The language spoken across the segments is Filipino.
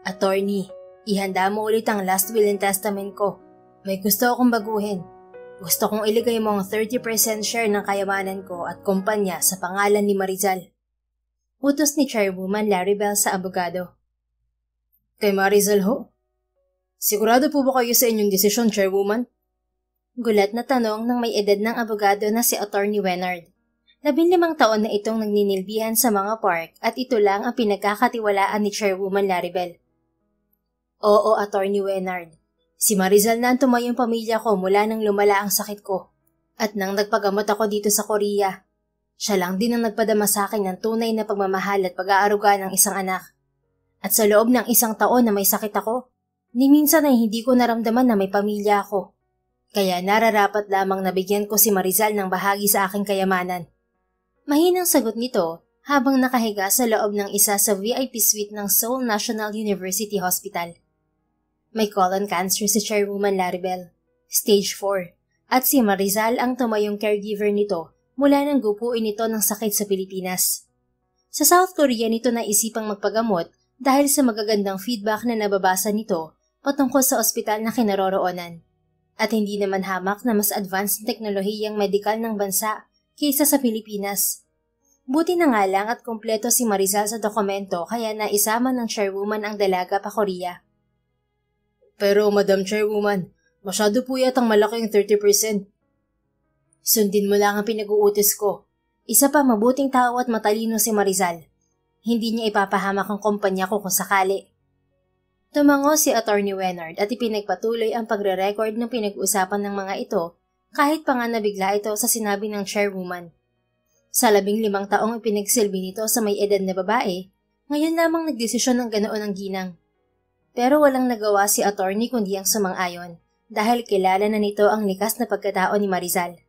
Attorney, ihanda mo ulit ang last will and testament ko. May gusto akong baguhin. Gusto kong iligay mo ang 30% share ng kayamanan ko at kumpanya sa pangalan ni Marizal. Utos ni Chairwoman Laribel sa abogado. Kay Marizal ho? Sigurado po ba kayo sa inyong desisyon, Chairwoman? Gulat na tanong ng may edad ng abogado na si Attorney Wenard. 15 taon na itong nagninilbihan sa mga park at ito lang ang pinagkakatiwalaan ni Chairwoman Laribel. Oo, Attorney Wenard. Si Marizal na ang tumayong pamilya ko mula nang lumala ang sakit ko. At nang nagpagamot ako dito sa Korea, siya lang din ang nagpadama sa akin ng tunay na pagmamahal at pag-aaruga ng isang anak. At sa loob ng 1 taon na may sakit ako, ni minsan ay hindi ko naramdaman na may pamilya ako. Kaya nararapat lamang nabigyan ko si Marizal ng bahagi sa aking kayamanan. Mahinang sagot nito habang nakahiga sa loob ng isa sa VIP suite ng Seoul National University Hospital. May colon cancer si Chairwoman Laribel, stage 4, at si Marizal ang tumayong caregiver nito mula nang gupuin ito ng sakit sa Pilipinas. Sa South Korea nito naisipang magpagamot dahil sa magagandang feedback na nababasa nito patungkol sa ospital na kinaroroonan. At hindi naman hamak na mas advanced na teknolohiyang medikal ng bansa kaysa sa Pilipinas. Buti na nga lang at kumpleto si Marizal sa dokumento kaya naisama ng Chairwoman ang dalaga pa Korea. Pero Madam Chairwoman, masyado po yatang malaki ang 30%. Sundin mo lang ang pinag-uutos ko. Isa pa mabuting tao at matalino si Marizal. Hindi niya ipapahamak ang kumpanya ko kung sakali. Tumango si Attorney Wenard at ipinagpatuloy ang pagre-record ng pinag-usapan ng mga ito kahit pa nga nabigla ito sa sinabi ng Chairwoman. Sa 15 taong ipinagsilbi nito sa may edad na babae, ngayon lamang nagdesisyon ng ganoon ang ginang. Pero walang nagawa si attorney kundi ang sumang-ayon dahil kilala na nito ang likas na pagkatao ni Marizal.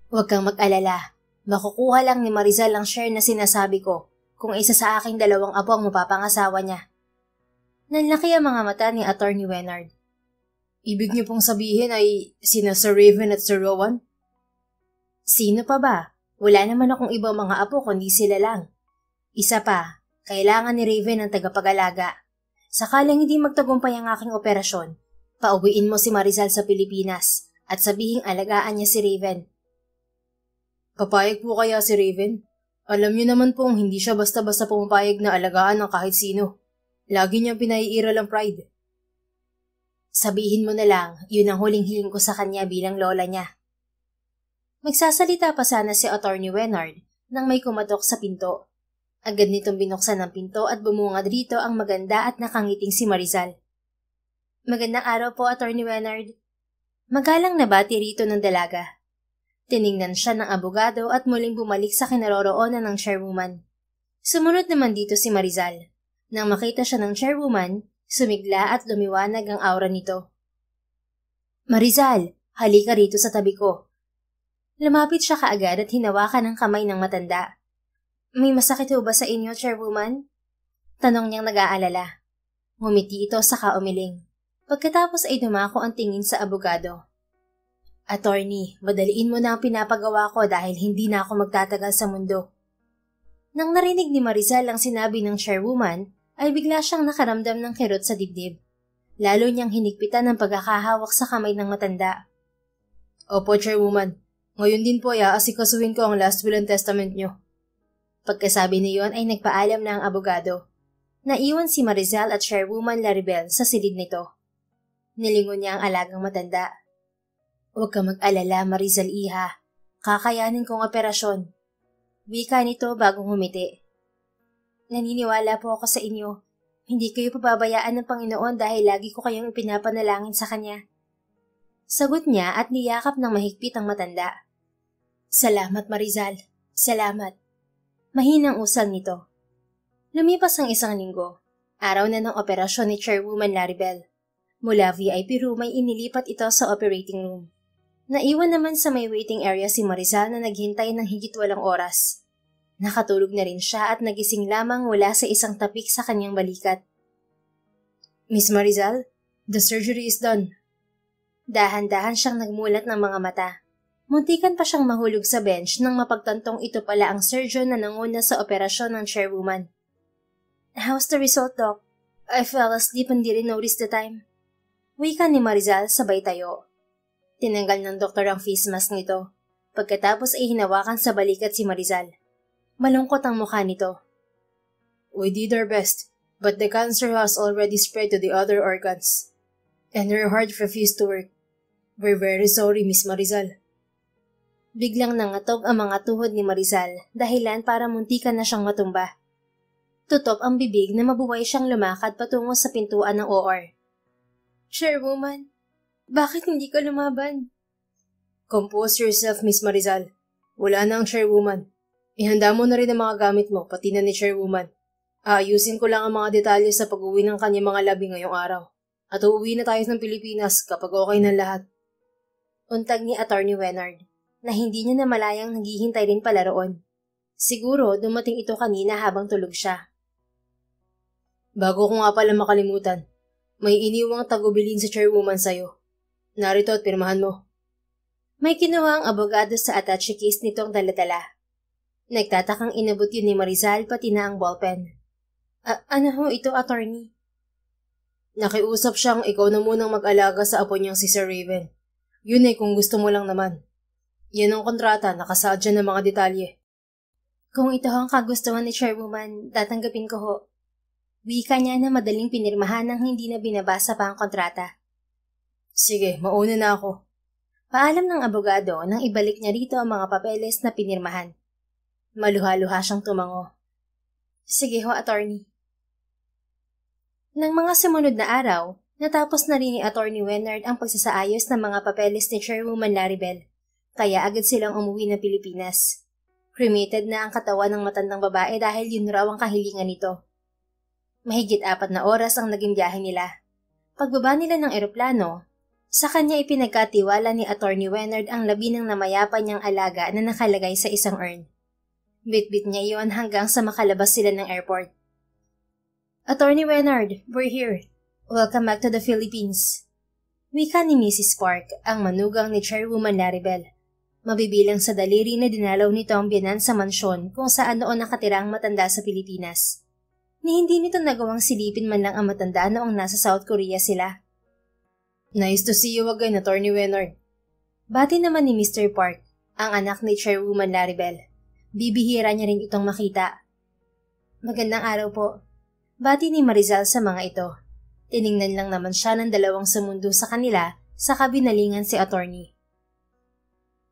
Huwag kang mag-alala, makukuha lang ni Marizal ang share na sinasabi ko kung isa sa aking 2 apo ang mapapangasawa niya. Nanlaki ang mga mata ni Attorney Wenard. Ibig niyo pong sabihin ay sina Sir Raven at Sir Rowan? Sino pa ba? Wala naman akong ibang mga apo kundi sila lang. Isa pa, kailangan ni Raven ng tagapag-alaga. Sakalang hindi magtagumpay ang aking operasyon, pauwiin mo si Marizal sa Pilipinas at sabihing alagaan niya si Raven. Papayag po kaya si Raven? Alam niyo naman pong hindi siya basta-basta pumapayag na alagaan ng kahit sino. Lagi niyang pinaiiral ang pride. Sabihin mo na lang, yun ang huling hiling ko sa kanya bilang lola niya. Magsasalita pa sana si Attorney Wenard nang may kumatok sa pinto. Agad nitong binuksan ang pinto at bumungad rito ang maganda at nakangiting si Marizal. Magandang araw po, Attorney Wenard. Magalang nabati rito ng dalaga. Tiningnan siya ng abogado at muling bumalik sa kinaroroonan ng Chairwoman. Sumunod naman dito si Marizal. Nang makita siya ng Chairwoman, sumigla at lumiwanag ang aura nito. Marizal, halika rito sa tabi ko. Lumapit siya kaagad at hinawakan ang kamay ng matanda. May masakit ho ba sa inyo, Chairwoman? Tanong niyang nag-aalala. Ngumiti ito saka umiling. Pagkatapos ay dumako ang tingin sa abogado. Attorney, madaliin mo na ang pinapagawa ko dahil hindi na ako magtatagal sa mundo. Nang narinig ni Marizal ang sinabi ng Chairwoman, ay bigla siyang nakaramdam ng kirot sa dibdib. Lalo niyang hinigpitan ang pagkakahawak sa kamay ng matanda. Opo, Chairwoman. Ngayon din po ay aasikasuhin ko ang last will and testament niyo. Pagkasabi niyon ay nagpaalam na ang abogado. Naiwan si Marizal at Chairwoman Laribel sa silid nito. Nilingon niya ang alagang matanda. Huwag ka mag-alala, Marizal iha. Kakayanin kong operasyon. Wika nito bagong humiti. Naniniwala po ako sa inyo. Hindi kayo pababayaan ng Panginoon dahil lagi ko kayong ipinapanalangin sa Kanya. Sagot niya at niyakap ng mahigpit ang matanda. Salamat, Marizal. Salamat. Mahinang usal nito. Lumipas ang 1 linggo. Araw na ng operasyon ni Chairwoman Laribel. Mula VIP room ay inilipat ito sa operating room. Naiwan naman sa may waiting area si Marizal na naghintay ng higit 8 oras. Nakatulog na rin siya at nagising lamang mula sa isang tapik sa kanyang balikat. Miss Marizal, the surgery is done. Dahan-dahan siyang nagmulat ng mga mata. Muntikan pa siyang mahulog sa bench nang mapagtantong ito pala ang surgeon na nanguna sa operasyon ng Chairwoman. How's the result, Doc? I fell asleep and didn't notice the time. Wika ni Marizal sabay tayo. Tinanggal ng doktor ang face mask nito. Pagkatapos ay hinawakan sa balikat si Marizal. Malungkot ang mukha nito. We did our best, but the cancer has already spread to the other organs. And her heart refused to work. We're very sorry, Miss Marizal. Biglang nangatog ang mga tuhod ni Marizal, dahilan para muntikan na siyang matumba. Tutok ang bibig na mabuhay siyang lumakad patungo sa pintuan ng OR. Chairwoman, bakit hindi ka lumaban? Compose yourself, Miss Marizal. Wala na ang chairwoman. Ihanda mo na rin ang mga gamit mo, pati na ni chairwoman. Aayusin ko lang ang mga detalye sa pag-uwi ng kanyang mga labi ngayong araw. At uuwi na tayo ng Pilipinas kapag okay ng lahat. Untag ni Attorney Wenard, na hindi niya namalayang naghihintay rin pala roon. Siguro dumating ito kanina habang tulog siya. Bago ko nga pala makalimutan, may iniwang tagubilin sa chairwoman sa'yo. Narito at pirmahan mo. May kinuha ang abogado sa attache case nitong daladala. Nagtatakang inabot yun ni Marizal pati na ang ballpen. Ano ho ito, attorney? Nakiusap siyang ikaw na munang mag-alaga sa apo niyang si Sir Raven. Yun kung gusto mo lang naman. Yan ang kontrata, nakasaad dyan ng mga detalye. Kung ito ang kagustuhan ni Chairwoman, tatanggapin ko ho. Wika niya na madaling pinirmahan nang hindi na binabasa pa ang kontrata. Sige, mauna na ako. Paalam ng abogado nang ibalik niya rito ang mga papeles na pinirmahan. Maluha-luha siyang tumango. Sige ho, attorney. Nang mga sumunod na araw, natapos na rin ni Attorney Wenard ang pagsasaayos ng mga papeles ni Chairwoman Laribel, kaya agad silang umuwi ng Pilipinas. Cremated na ang katawan ng matandang babae dahil yun raw ang kahilingan nito. Mahigit 4 na oras ang naging biyahe nila. Pagbaba nila ng eroplano, sa kanya ipinagkatiwala ni Attorney Wenard ang labi ng namayapa niyang alaga na nakalagay sa isang urn. Bit-bit niya iyon hanggang sa makalabas sila ng airport. Attorney Wenard, we're here. Welcome back to the Philippines. Wika ni Mrs. Park, ang manugang ni Chairwoman Laribel. Mabibilang sa daliri na dinalaw nito ang biyanan sa mansyon kung saan noon nakatira ang matanda sa Pilipinas. Ni hindi nito nagawang silipin man lang ang matanda noong nasa South Korea sila. Nice to see you again, Attorney Wenard. Bati naman ni Mr. Park, ang anak ni Chairwoman Laribel. Bibihira niya rin itong makita. Magandang araw po. Bati ni Marizal sa mga ito. Tiningnan lang naman siya ng dalawang sumundo sa kanila sa kabinalingan si attorney.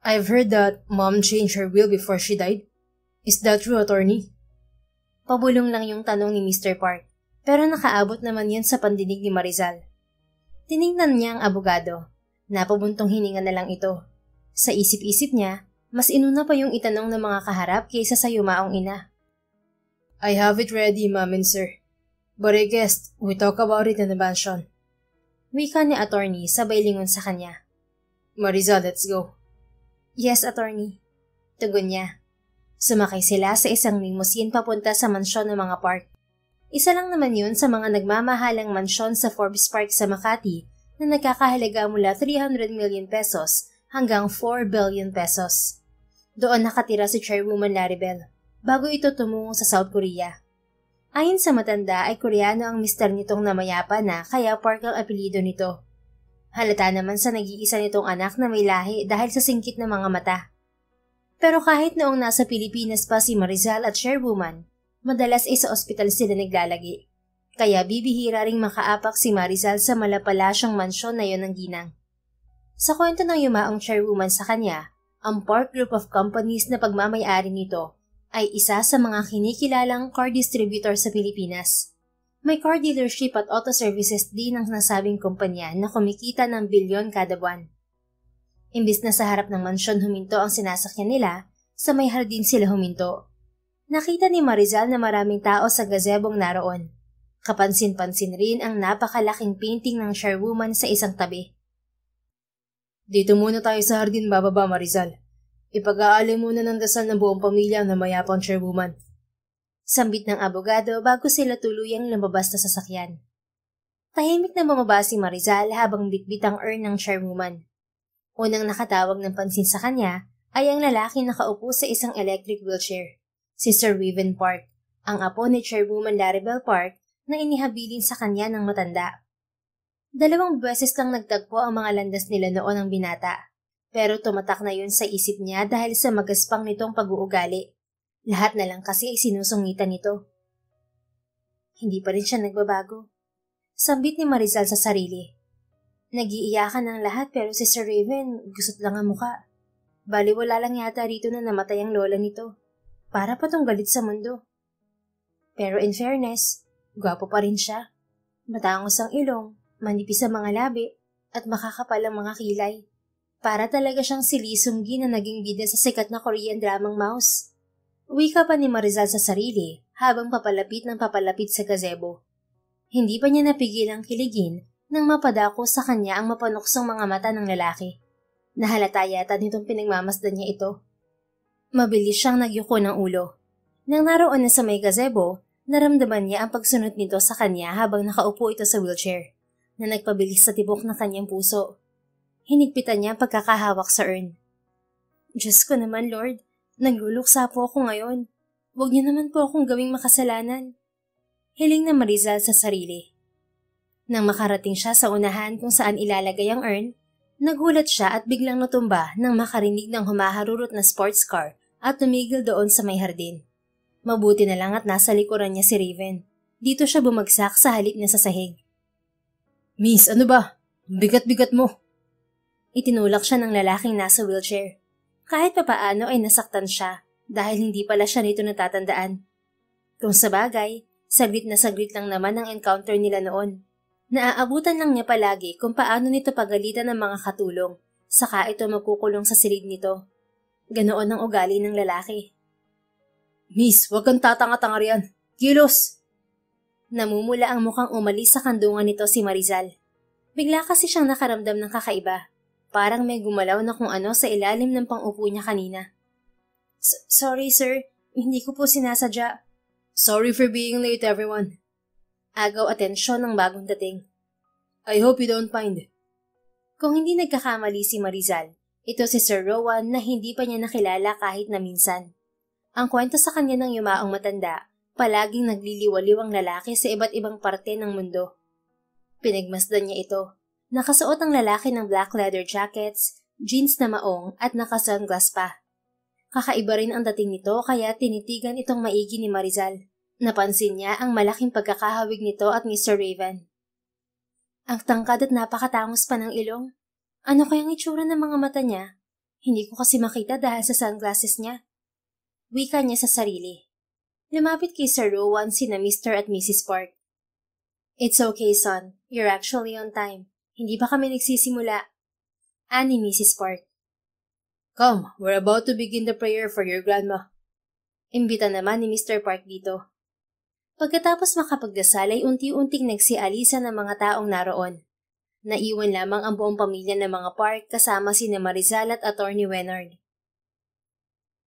I've heard that Mom changed her will before she died. Is that true, attorney? Pabulong lang yung tanong ni Mr. Park, pero nakaabot naman yun sa pandinig ni Marizal. Tiningnan niya ang abogado. Napabuntong hininga na lang ito. Sa isip-isip niya, mas inuna pa yung itanong ng mga kaharap kaysa sa yumaong ina. I have it ready, ma'am and sir. But I guess we talk about it in the mansion. Wika ni attorney sabay lingon sa kanya. Marizal, let's go. Yes, attorney. Tugon niya. Sumakay sila sa isang limousine papunta sa mansyon ng mga Park. Isa lang naman yun sa mga nagmamahalang mansyon sa Forbes Park sa Makati na nagkakahalaga mula 300 million pesos hanggang 4 billion pesos. Doon nakatira si Chairwoman Laribel bago ito tumungo sa South Korea. Ayon sa matanda ay Koreano ang mister nitong namayapa na kaya Park ang apelyido nito. Halata naman sa nag-iisa nitong anak na may lahi dahil sa singkit ng mga mata. Pero kahit noong nasa Pilipinas pa si Marizal at Chairwoman, madalas ay sa ospital sila naglalagi. Kaya bibihira ring makaapak si Marizal sa malapalasyang mansyon na yon ng ginang. Sa kwento ng yumaong Chairwoman sa kanya, ang Park Group of Companies na pagmamayari nito ay isa sa mga kinikilalang car distributor sa Pilipinas. May car dealership at auto services din ang nasabing kumpanya na kumikita ng bilyon kada buwan. Imbis na sa harap ng mansyon huminto ang sinasakyan nila, sa may hardin sila huminto. Nakita ni Marizal na maraming tao sa gazebong naroon. Kapansin-pansin rin ang napakalaking painting ng Chairwoman sa isang tabi. Dito muna tayo sa hardin bababa, Marizal. Ipag-aalay muna ng dasal ng buong pamilya na mayapang Chairwoman. Sambit ng abogado bago sila tuluyang lumabas na sasakyan. Tahimik na bumaba si Marizal habang bitbit ang urn ng Chairwoman. Unang nakatawag ng pansin sa kanya ay ang lalaki nakaupo sa isang electric wheelchair, si Sir Raven Park, ang apo ni Chairwoman Laribel Park na inihabilin sa kanya ng matanda. 2 beses lang nagtagpo ang mga landas nila noon ng binata, pero tumatak na yun sa isip niya dahil sa magaspang nitong pag-uugali. Lahat na lang kasi ay sinusungitan nito. Hindi pa rin siya nagbabago. Sambit ni Marizal sa sarili. Nag-iiyakan ng lahat pero si Sir Raven gusot lang ang muka. Baliwala lang yata rito na namatay ang lola nito. Para pa tong galit sa mundo. Pero in fairness, gwapo pa rin siya. Matangos ang ilong, manipis ang mga labi, at makakapal ang mga kilay. Para talaga siyang si Lee Seung-gi na naging bida sa sikat na Korean dramang Mouse. Wika pa ni Marizal sa sarili habang papalapit sa gazebo. Hindi pa niya napigilang kiligin nang mapadako sa kanya ang mapanuksong mga mata ng lalaki. Nahalata yata nitong pinagmamasdan niya ito. Mabilis siyang nagyuko ng ulo. Nang naroon na sa may gazebo, naramdaman niya ang pagsunod nito sa kanya habang nakaupo ito sa wheelchair, na nagpabilis sa tibok ng kanyang puso. Hinigpitan niya ang pagkakahawak sa urn. Diyos ko naman, Lord, nagluluksa po ako ngayon. Huwag niyo naman po akong gawing makasalanan. Hiling na Marizal sa sarili. Nang makarating siya sa unahan kung saan ilalagay ang urn, nagulat siya at biglang natumba nang makarinig ng humaharurot na sports car at tumigil doon sa may hardin. Mabuti na lang at nasa likuran niya si Raven. Dito siya bumagsak sa halip niya sa sahig. Miss, ano ba? Bigat-bigat mo. Itinulak siya ng lalaking nasa wheelchair. Kahit papaano ay nasaktan siya dahil hindi pala siya nito natatandaan. Kung sa bagay, saglit na saglit lang naman ang encounter nila noon. Naaabutan lang niya palagi kung paano nito pagalitan ng mga katulong, saka ito magkukulong sa silid nito. Ganoon ang ugali ng lalaki. Miss, huwag kang tatanga-tanga riyan. Kilos! Namumula ang mukhang umalis sa kandungan nito si Marizal. Bigla kasi siyang nakaramdam ng kakaiba. Parang may gumalaw na kung ano sa ilalim ng pang-upo niya kanina. Sorry, sir. Hindi ko po sinasadya. Sorry for being late, everyone. Agaw atensyon ng bagong dating. I hope you don't mind. Kung hindi nagkakamali si Marizal, ito si Sir Rowan na hindi pa niya nakilala kahit na minsan. Ang kwento sa kanya ng yumaong matanda, palaging nagliliwaliw ang lalaki sa iba't ibang parte ng mundo. Pinagmasdan niya ito. Nakasuot ang lalaki ng black leather jackets, jeans na maong at naka-sunglass pa. Kakaiba rin ang dating nito kaya tinitigan itong maigi ni Marizal. Napansin niya ang malaking pagkakahawig nito at ni Sir Raven. Ang tangkad at napakatangos pa ng ilong. Ano kayang itsura ng mga mata niya? Hindi ko kasi makita dahil sa sunglasses niya. Wika niya sa sarili. Lumapit kay Sir Rowan sina Mr. at Mrs. Park. It's okay, son. You're actually on time. Hindi pa kami nagsisimula. Ani Mrs. Park. Come, we're about to begin the prayer for your grandma. Imbita naman ni Mr. Park dito. Pagkatapos makapagdasal ay unti-unting nagsialisa ng mga taong naroon. Naiwan lamang ang buong pamilya ng mga Park kasama sina Marizal at Attorney Wenard.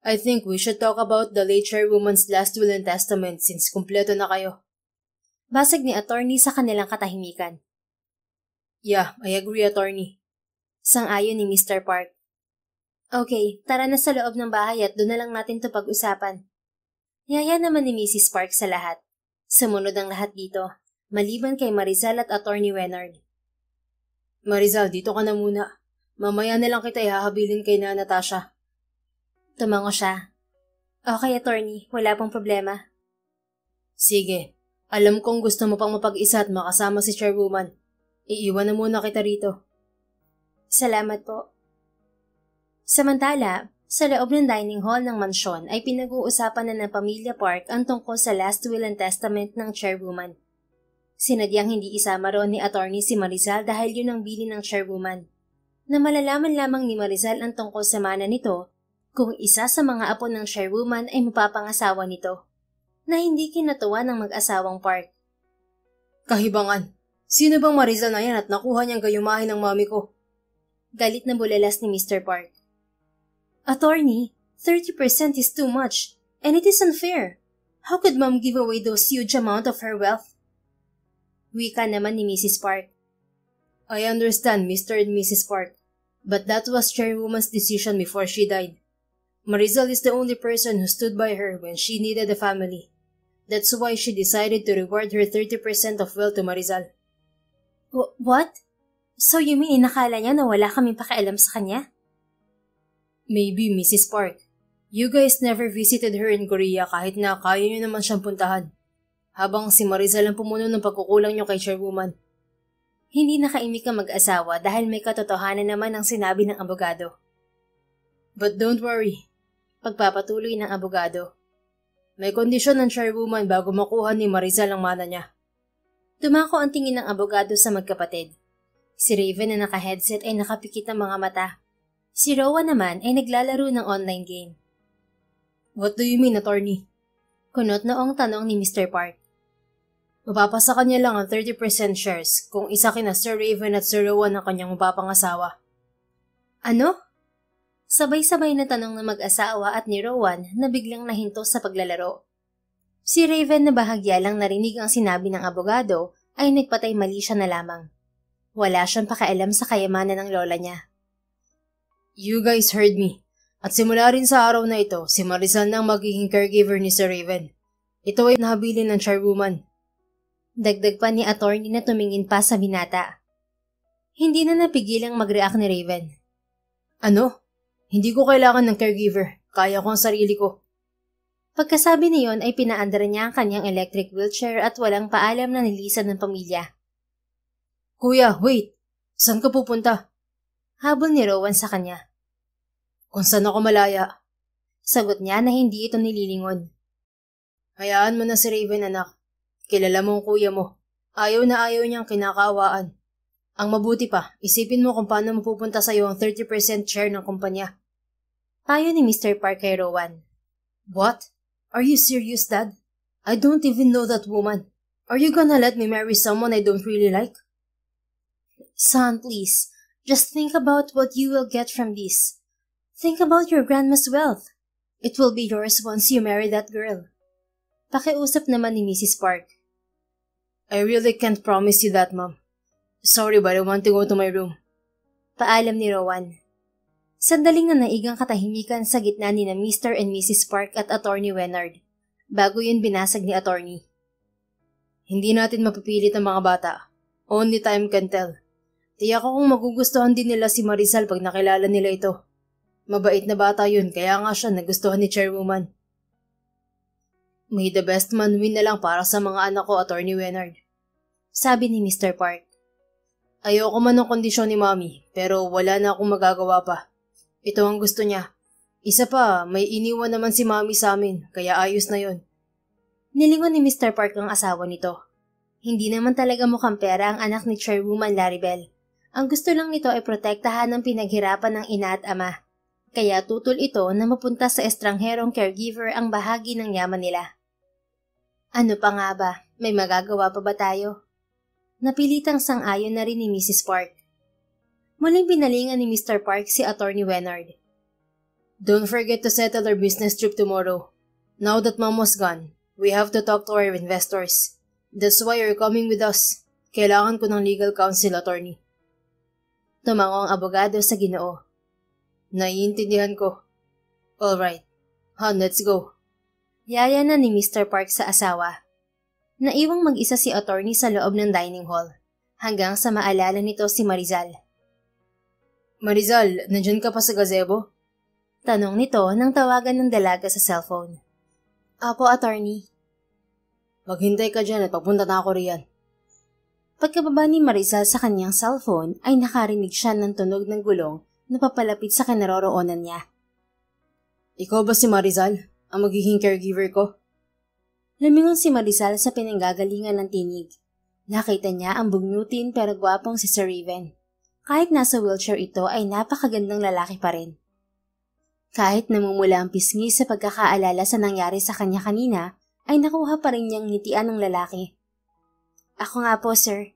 I think we should talk about the late chairwoman's last will and testament since kumpleto na kayo. Basag ni Attorney sa kanilang katahimikan. Yeah, I agree, Attorney. Sang-ayon ni Mr. Park. Okay, tara na sa loob ng bahay at doon na lang natin ito pag-usapan. Yaya naman ni Mrs. Park sa lahat. Sumunod ang lahat dito, maliban kay Marizal at Attorney Wenard. Marizal, dito ka na muna. Mamaya na lang kita ihahabilin kay na Natasha. Tumango siya. Okay, Attorney, wala pong problema. Sige, alam kong gusto mo pang mapag-isa at makasama si Chairwoman. Iiwan na muna kita rito. Salamat po. Samantala, sa loob ng dining hall ng mansyon ay pinag-uusapan na ng pamilya Park ang tungkol sa last will and testament ng Chairwoman. Sinadyang hindi isama roon ni Attorney si Marizal dahil yun ang bilin ng Chairwoman. Na malalaman lamang ni Marizal ang tungkol sa mana nito kung isa sa mga apo ng Chairwoman ay mapapangasawa nito, na hindi kinatuwa ng mag-asawang Park. Kahibangan! Sino bang Marizal na yan at nakuha niyang gayumahin ng mami ko? Galit na bulalas ni Mr. Park. Attorney, 30% is too much, and it is unfair. How could Mom give away those huge amount of her wealth? Wika naman ni Mrs. Park. I understand, Mr. and Mrs. Park, but that was Chairwoman's decision before she died. Marizal is the only person who stood by her when she needed a family. That's why she decided to reward her 30% of wealth to Marizal. What? So you mean inakala niya na wala kaming pakialam sa kanya? Maybe, Mrs. Park. You guys never visited her in Korea kahit na kaya niyo naman siyang puntahan. Habang si Marizal ang pumuno ng pagkukulang niyo kay chairwoman. Hindi nakaimik ang mag-asawa dahil may katotohanan naman ang sinabi ng abogado. But don't worry, pagpapatuloy ng abogado. May kondisyon ng chairwoman bago makuha ni Marizal ang mana niya. Tumako ang tingin ng abogado sa magkapatid. Si Raven na naka-headset ay nakapikit ng mga mata. Si Rowan naman ay naglalaro ng online game. What do you mean, attorney? Kunot noong tanong ni Mr. Park. Mapapasa kanya lang ang 30% shares kung isa kina Sir Raven at Sir Rowan ang kanyang mapapangasawa. Ano? Sabay-sabay na tanong ng mag-asawa at ni Rowan na biglang nahinto sa paglalaro. Si Raven na bahagya lang narinig ang sinabi ng abogado ay nagpatay mali siya na lamang. Wala siyang pakialam sa kayamanan ng lola niya. You guys heard me. At simula rin sa araw na ito, si Marizal na ang magiging caregiver ni Sir Raven. Ito ay nahabilin ng chairwoman. Dagdag pa ni attorney na tumingin pa sa binata. Hindi na napigilang mag-react ni Raven. Ano? Hindi ko kailangan ng caregiver. Kaya ko ang sarili ko. Pagkasabi niyon ay pinaandar niya ang kanyang electric wheelchair at walang paalam na nilisan ng pamilya. Kuya, wait! Saan ka pupunta? Habol ni Rowan sa kanya. Kung saan ako malaya. Sagot niya na hindi ito nililingon. Hayaan mo na si Raven, anak. Kilala mo ang kuya mo. Ayaw na ayaw niyang kinakaawaan. Ang mabuti pa, isipin mo kung paano mapupunta sa iyo ang 30% share ng kumpanya. Payo ni Mr. Park kay Rowan. What? Are you serious, Dad? I don't even know that woman. Are you gonna let me marry someone I don't really like? Son, please. Just think about what you will get from this. Think about your grandma's wealth. It will be yours once you marry that girl. Pakiusap naman ni Mrs. Park. I really can't promise you that, Mom. Sorry, but I want to go to my room. Paalam ni Rowan. Sandaling nanaigang katahimikan sa gitna ni na Mr. and Mrs. Park at Attorney Wenard. Bago yun binasag ni Attorney. Hindi natin mapipilit ang mga bata. Only time can tell. Tiyak akong magugustuhan din nila si Marizal pag nakilala nila ito. Mabait na bata yun, kaya nga siya nagustuhan ni Chairwoman. May the best man win na lang para sa mga anak ko, Attorney Wenard. Sabi ni Mr. Park. Ayoko man ng kondisyon ni Mommy, pero wala na akong magagawa pa. Ito ang gusto niya. Isa pa, may iniwan naman si Mommy sa amin, kaya ayos na yon. Nilingon ni Mr. Park ang asawa nito. Hindi naman talaga mukhang pera ang anak ni Chairwoman Laribel. Ang gusto lang nito ay protektahan ang pinaghirapan ng ina at ama. Kaya tutol ito na mapunta sa estrangherong caregiver ang bahagi ng yaman nila. Ano pa nga ba? May magagawa pa ba tayo? Napilitang sang-ayon na rin ni Mrs. Park. Muling binalingan ni Mr. Park si Attorney Wenard. Don't forget to settle our business trip tomorrow. Now that Mom was gone, we have to talk to our investors. That's why you're coming with us. Kailangan ko ng legal counsel, Attorney. Tumango ang abogado sa Ginoo. Naiintindihan ko. Alright. Han, let's go. Yaya na ni Mr. Park sa asawa. Naiwang mag-isa si attorney sa loob ng dining hall, hanggang sa maalala nito si Marizal. Marizal, nandyan ka pa sa gazebo? Tanong nito nang tawagan ng dalaga sa cellphone. Apo, attorney. Maghintay ka dyan at papunta na ako riyan. Pagkababa ni Marizal sa kanyang cellphone ay nakarinig siya ng tunog ng gulong na papalapit sa kinaroroonan niya. Ikaw ba si Marizal, ang magiging caregiver ko? Lumingon si Marizal sa pinanggagalingan ng tinig. Nakita niya ang bugnutin pero gwapong si Sir Raven. Kahit nasa wheelchair ito ay napakagandang lalaki pa rin. Kahit namumula ang pisngi sa pagkakaalala sa nangyari sa kanya kanina, ay nakuha pa rin niyang ngitian ng lalaki. Ako nga po, sir.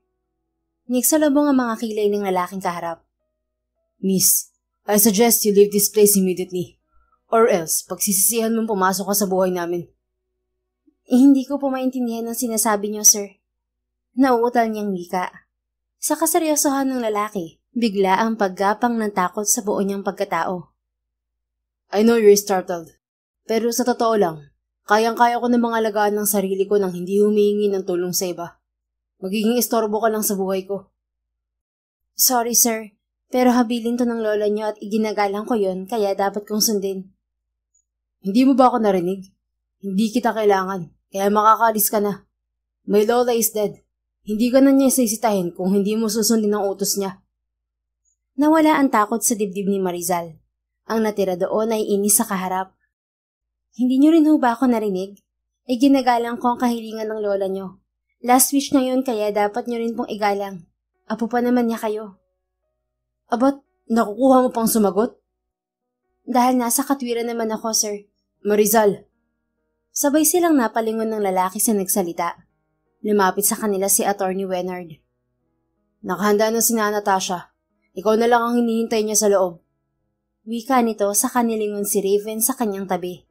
Nagsalubong ang mga kilay ng lalaking kaharap. Miss, I suggest you leave this place immediately. Or else, pagsisisihan mong pumasok ka sa buhay namin. Hindi ko po maintindihan ang sinasabi niyo, sir. Nauutal niyang wika. Sa kaseryosohan ng lalaki, bigla ang paggapang ng takot sa buo niyang pagkatao. I know you're startled. Pero sa totoo lang, Kayang-kaya ko namang alagaan ng sarili ko nang hindi humihingi ng tulong sa iba. Magiging istorbo ka lang sa buhay ko. Sorry sir, pero habilin to ng lola niyo at iginagalang ko yon kaya dapat kong sundin. Hindi mo ba ako narinig? Hindi kita kailangan, kaya makakalis ka na. My lola is dead. Hindi ka na niya sisitahin kung hindi mo susundin ang utos niya. Nawala ang takot sa dibdib ni Marizal. Ang natira doon ay inis sa kaharap. Hindi niyo rin ho ba ako narinig? Iginagalang ko ang kahilingan ng lola niyo. Last wish niya yun kaya dapat niyo rin pong igalang. Apo pa naman niya kayo. Abat, nakukuha mo pang sumagot? Dahil nasa katwiran naman ako, sir. Marizal. Sabay silang napalingon ng lalaki sa nagsalita. Lumapit sa kanila si Attorney Wenard. Nakahanda na si Natasha. Ikaw na lang ang hinihintay niya sa loob. Wika nito sa kanilingon si Raven sa kanyang tabi.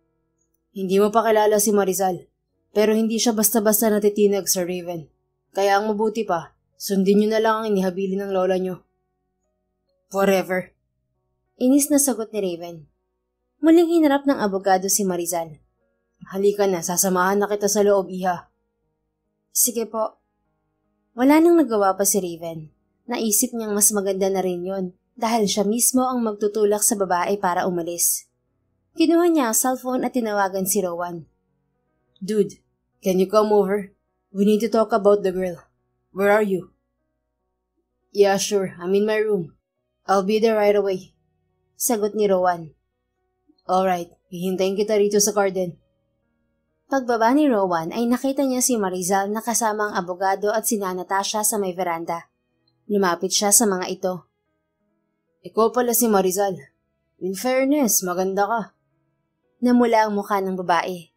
Hindi mo pa kilala si Marizal, pero hindi siya basta-basta natitinag sa Raven. Kaya ang mabuti pa, sundin niyo na lang ang inihabili ng lola niyo. Forever. Inis na sagot ni Raven. Muling hinarap ng abogado si Marizal. Halika na, sasamahan na kita sa loob, iha. Sige po. Wala nang nagawa pa si Raven. Naisip niyang mas maganda na rin yon dahil siya mismo ang magtutulak sa babae para umalis. Kinuha niya ang cellphone at tinawagan si Rowan. Dude, can you come over? We need to talk about the girl. Where are you? Yeah, sure. I'm in my room. I'll be there right away. Sagot ni Rowan. Alright, hihintayin kita rito sa garden. Pagbaba ni Rowan ay nakita niya si Marizal na kasama ang abogado at si Natasha sa may veranda. Lumapit siya sa mga ito. Ikaw pala si Marizal. In fairness, maganda ka. Namula ang mukha ng babae.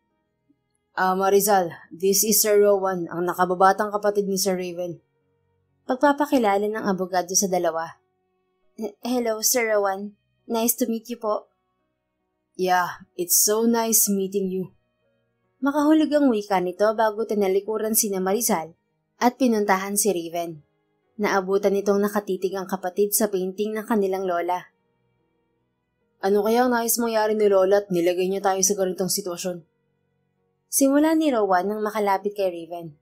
Marizal, this is Sir Rowan, ang nakababatang kapatid ni Sir Raven. Pagpapakilala ng abogado sa dalawa. Hello, Sir Rowan. Nice to meet you po. Yeah, it's so nice meeting you. Makahulog ang wika nito bago tinalikuran sina Marizal at pinuntahan si Raven. Naabutan nitong nakatitig ang kapatid sa painting ng kanilang lola. Ano kaya ang nais mangyari ni Lola at nilagay niya tayo sa ganitong sitwasyon? Simula ni Rowan nang makalapit kay Raven.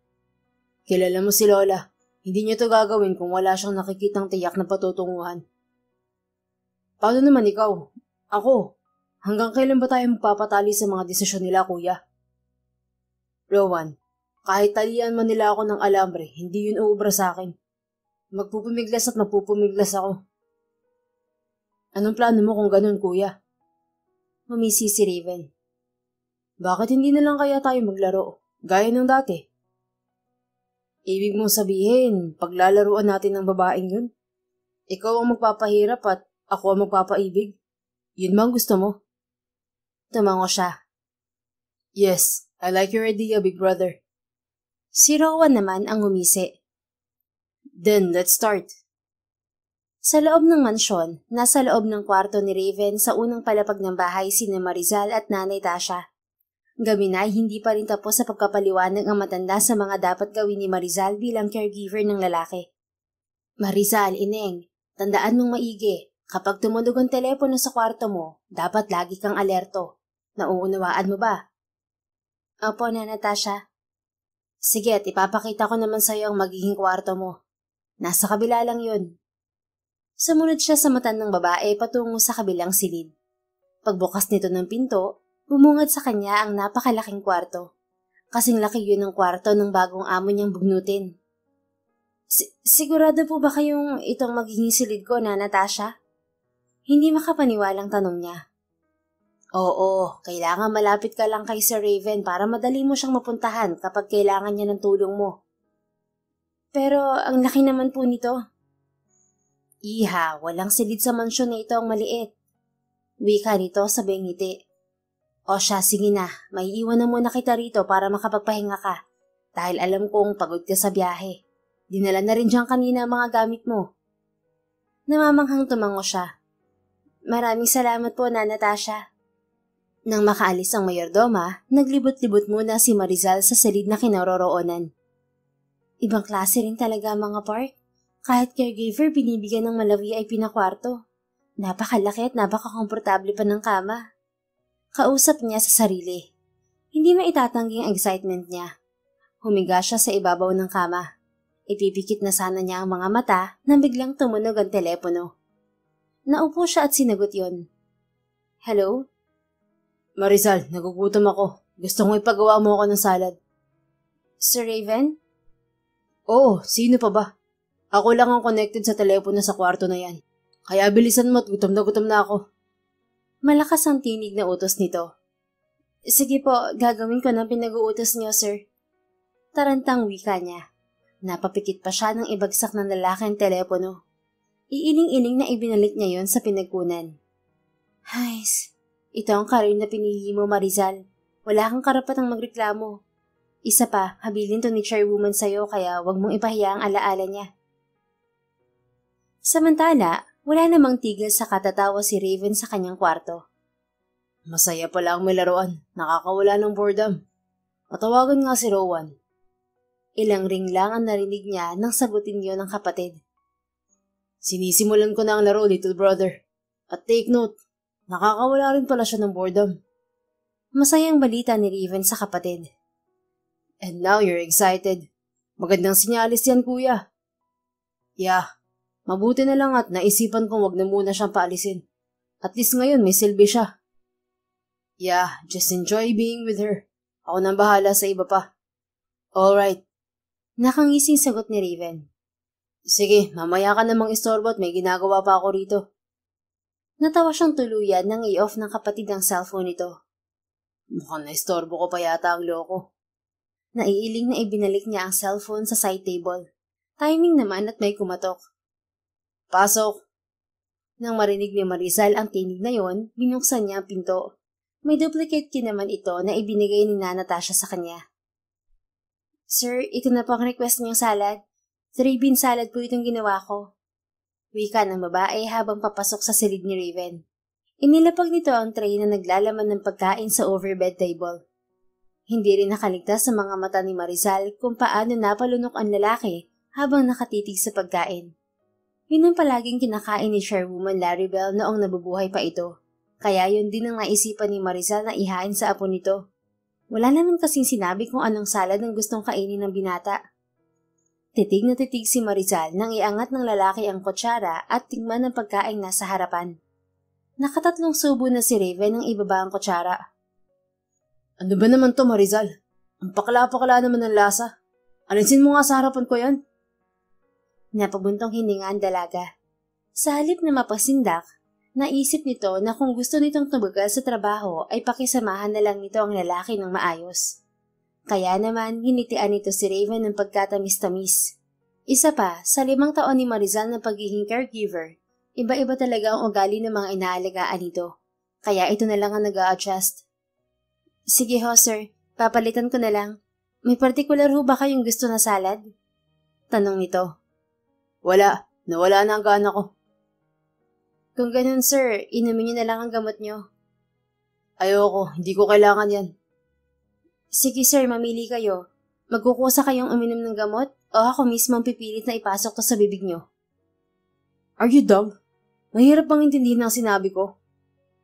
Kilala mo si Lola. Hindi niya to gagawin kung wala siyang nakikitang tiyak na patutunguhan. Paano naman ikaw? Ako? Hanggang kailan ba tayo magpapatali sa mga desisyon nila, kuya? Rowan, kahit talian man nila ako ng alambre, hindi yun uubra sa akin. Magpupumiglas at magpupumiglas ako. Anong plano mo kung ganun, kuya? Humisi si Raven. Bakit hindi na lang kaya tayo maglaro, gaya ng dati? Ibig mong sabihin, paglalaruan natin ng babaeng yun? Ikaw ang magpapahirap at ako ang magpapaibig? Yun bang gusto mo? Tumango siya. Yes, I like your idea, big brother. Si Rowan naman ang humisi. Then, let's start. Sa loob ng mansyon, nasa loob ng kwarto ni Raven sa unang palapag ng bahay sina Marizal at Nanay Tasha. Gabi na ay hindi pa rin tapos sa pagkapaliwanag ang matanda sa mga dapat gawin ni Marizal bilang caregiver ng lalaki. Marizal, ineng, tandaan mong maigi. Kapag tumunog ang telepono sa kwarto mo, dapat lagi kang alerto. Nauunawaan mo ba? Opo, Nana Tasha. Sige, at ipapakita ko naman sa'yo ang magiging kwarto mo. Nasa kabila lang yun. Sumunod siya sa mata ng babae patungo sa kabilang silid. Pagbukas nito ng pinto, bumungad sa kanya ang napakalaking kwarto. Kasing laki yun ng kwarto ng bagong amo niyang bugnutin. Sigurado po ba kayong itong magiging silid ko, Nana Tasha? Hindi makapaniwalang tanong niya. Oo, kailangan malapit ka lang kay Sir Raven para madali mo siyang mapuntahan kapag kailangan niya ng tulong mo. Pero ang laki naman po nito. Iha, walang silid sa mansyon na ito ang maliit. Wika nito sabay ngiti. O siya, sige na, may iwan na muna kita rito para makapagpahinga ka. Dahil alam kong pagod ka sa biyahe. Dinala na rin dyan kanina ang mga gamit mo. Namamanghang tumango siya. Maraming salamat po, Nana Tasha. Nang makaalis ang mayordoma, naglibot-libot muna si Marizal sa silid na kinaroroonan. Ibang klase rin talaga ang mga park. Kahit caregiver, binibigyan ng malawi ay pinakwarto. Napakalaki at napakakomportable pa ng kama. Kausap niya sa sarili. Hindi maitatanggi ang excitement niya. Humiga siya sa ibabaw ng kama. Ipipikit na sana niya ang mga mata nang biglang tumunog ang telepono. Naupo siya at sinagot yon. Hello? Marizal, nagugutom ako. Gusto kong ipagawa mo ako ng salad. Sir Raven? Oo, sino pa ba? Ako lang ang connected sa telepono sa kwarto na yan. Kaya bilisan mo at gutom na ako. Malakas ang tinig na utos nito. Sige po, gagawin ko ng pinag-uutos niyo, sir. Tarantang wika niya. Napapikit pa siya nang ibagsak ng lalaki ang telepono. Iiling-iling na ibinalik niya yon sa pinagkunan. Hays, ito ang karir na pinili mo, Marizal. Wala kang karapatang magreklamo. Isa pa, habilin to ni chairwoman sa'yo kaya wag mong ipahiya ang alaala niya. Samantala, wala namang tigil sa katatawa si Raven sa kanyang kwarto. Masaya pala ang may laruan. Nakakawala ng boredom. Patawagan nga si Rowan. Ilang ring lang ang narinig niya nang sagutin yon ng kapatid. Sinisimulan ko na ang laro, little brother. At take note, nakakawala rin pala siya ng boredom. Masayang balita ni Raven sa kapatid. And now you're excited. Magandang sinyalis yan, kuya. Yeah, mabuti na lang at naisipan kong wag na muna siyang paalisin. At least ngayon may silbi siya. Yeah, just enjoy being with her. Ako nang bahala sa iba pa. Alright. Nakangising sagot ni Raven. Sige, mamaya ka namang istorbo at may ginagawa pa ako rito. Natawa siyang tuluyan nang i-off ng kapatid ang cellphone nito. Mukhang na-istorbo ko pa yata ang loko. Naiiling na ibinalik niya ang cellphone sa side table. Timing naman at may kumatok. Pasok! Nang marinig ni Marizal ang tinig na yon, binuksan niya ang pinto. May duplicate key naman ito na ibinigay ni Natasha sa kanya. Sir, ito na po ang request niyong salad. 3-bean salad po itong ginawa ko. Wika ng babae habang papasok sa silid ni Raven. Inilapag nito ang tray na naglalaman ng pagkain sa overbed table. Hindi rin nakaligtas sa mga mata ni Marizal kung paano napalunok ang lalaki habang nakatitig sa pagkain. Yun ang palaging kinakain ni Chairwoman Larrybel noong nabubuhay pa ito. Kaya yun din ang naisipan ni Marizal na ihain sa apo nito. Wala naman kasing sinabi kung anong salad ang gustong kainin ng binata. Titig na titig si Marizal nang iangat ng lalaki ang kutsara at tingman ang pagkain nasa harapan. Nakatatlong subo na si Raven nang ibaba ang kutsara. Ano ba naman to, Marizal? Ang pakla-pakla naman ng lasa. Alisin mo nga sa harapan ko yan. Napabuntong hininga ang dalaga. Sa halip na mapasindak, naisip nito na kung gusto nitong tumagal sa trabaho ay pakisamahan na lang nito ang lalaki ng maayos. Kaya naman, hinitian nito si Raven ng pagkatamis-tamis. Isa pa, sa 5 taon ni Marizal ng pagiging caregiver, iba-iba talaga ang ugali ng mga inaalagaan nito. Kaya ito na lang ang nag-a-adjust. Sige ho, sir. Papalitan ko na lang. May particular ho ba kayong gusto na salad? Tanong nito. Wala. Nawala na ang gana ko. Kung ganun, sir, inumin niyo na lang ang gamot niyo. Ayoko. Hindi ko kailangan yan. Sige, sir. Mamili kayo. Magkukusa kayong uminom ng gamot o ako mismo ang pipilit na ipasok to sa bibig niyo? Are you dumb? Mahirap bang intindihin ang sinabi ko?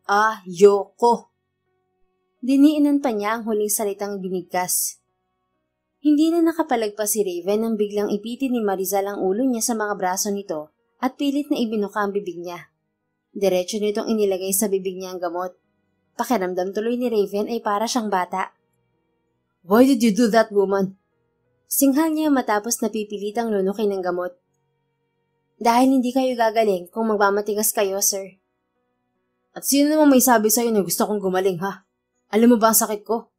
Ayoko. Diniinan pa niya ang huling salitang binigkas. Hindi na nakapalagpas si Raven nang biglang ipitin ni Marizal ang ulo niya sa mga braso nito at pilit na ibinuka ang bibig niya. Diretso nitong inilagay sa bibig niya ang gamot. Pakiramdam tuloy ni Raven ay para siyang bata. Why did you do that, woman? Singhal niya matapos napipilitang lunukin ng gamot. Dahil hindi kayo gagaling kung magmamatigas kayo, sir. At sino namang may sabi sa'yo na gusto kong gumaling, ha? Alam mo ba ang sakit ko?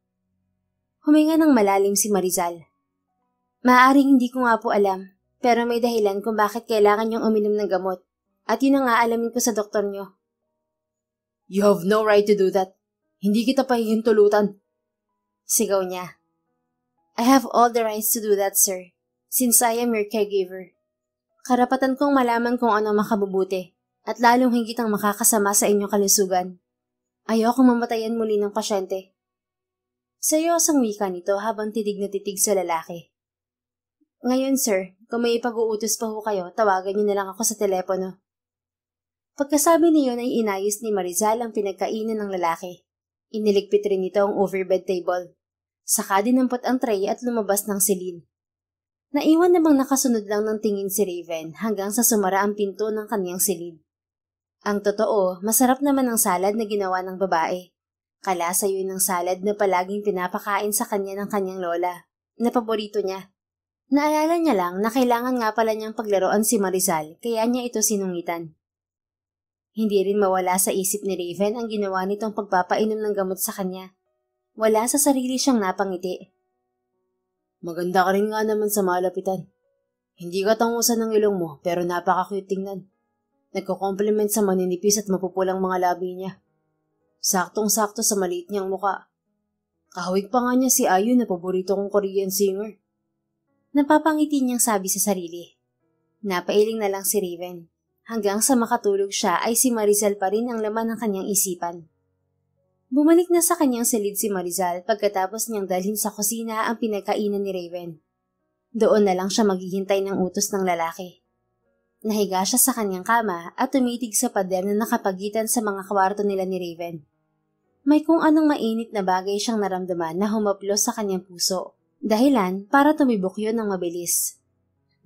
Huminga ng malalim si Marizal. Maaaring hindi ko nga po alam, pero may dahilan kung bakit kailangan niyong uminom ng gamot. At yun ang aalamin ko sa doktor niyo. You have no right to do that. Hindi kita pahihintulutan. Sigaw niya. I have all the rights to do that, sir, since I am your caregiver. Karapatan kong malaman kung ano makabubuti, at lalong higit ang makakasama sa inyong kalusugan. Ayokong mamatayan muli ng pasyente. Seryosang wika nito habang titig na titig sa lalaki. Ngayon, sir, kung may ipag-uutos pa ho kayo, tawagan niyo na lang ako sa telepono. Pagkasabi niyon ay inayos ni Marizal ang pinagkainan ng lalaki. Iniligpit rin nito ang overbed table. Saka dinampot ang tray at lumabas ng silid. Naiwan namang nakasunod lang ng tingin si Raven hanggang sa sumara ang pinto ng kaniyang silid. Ang totoo, masarap naman ang salad na ginawa ng babae. Kalasa yun ng salad na palaging pinapakain sa kanya ng kanyang lola, na paborito niya. Naalala niya lang na kailangan nga pala niyang paglaruan si Marizal kaya niya ito sinungitan. Hindi rin mawala sa isip ni Raven ang ginawa nitong pagpapainom ng gamot sa kanya. Wala sa sarili siyang napangiti. Maganda ka rin nga naman sa malapitan. Hindi ka tangusan ng ilong mo pero napaka-cute tingnan. Nagko-compliment sa maninipis at mapupulang mga labi niya. Saktong-sakto sa maliit niyang muka. Kahawig pa nga niya si Ayu na paborito kong Korean singer. Napapangiti niyang sabi sa sarili. Napailing na lang si Raven. Hanggang sa makatulog siya ay si Marizal pa rin ang laman ng kanyang isipan. Bumalik na sa kanyang silid si Marizal pagkatapos niyang dalhin sa kusina ang pinagkainan ni Raven. Doon na lang siya maghihintay ng utos ng lalaki. Nahiga siya sa kanyang kama at tumitig sa pader na nakapagitan sa mga kwarto nila ni Raven. May kung anong mainit na bagay siyang naramdaman na humaplos sa kanyang puso. Dahilan para tumibok yun ng mabilis.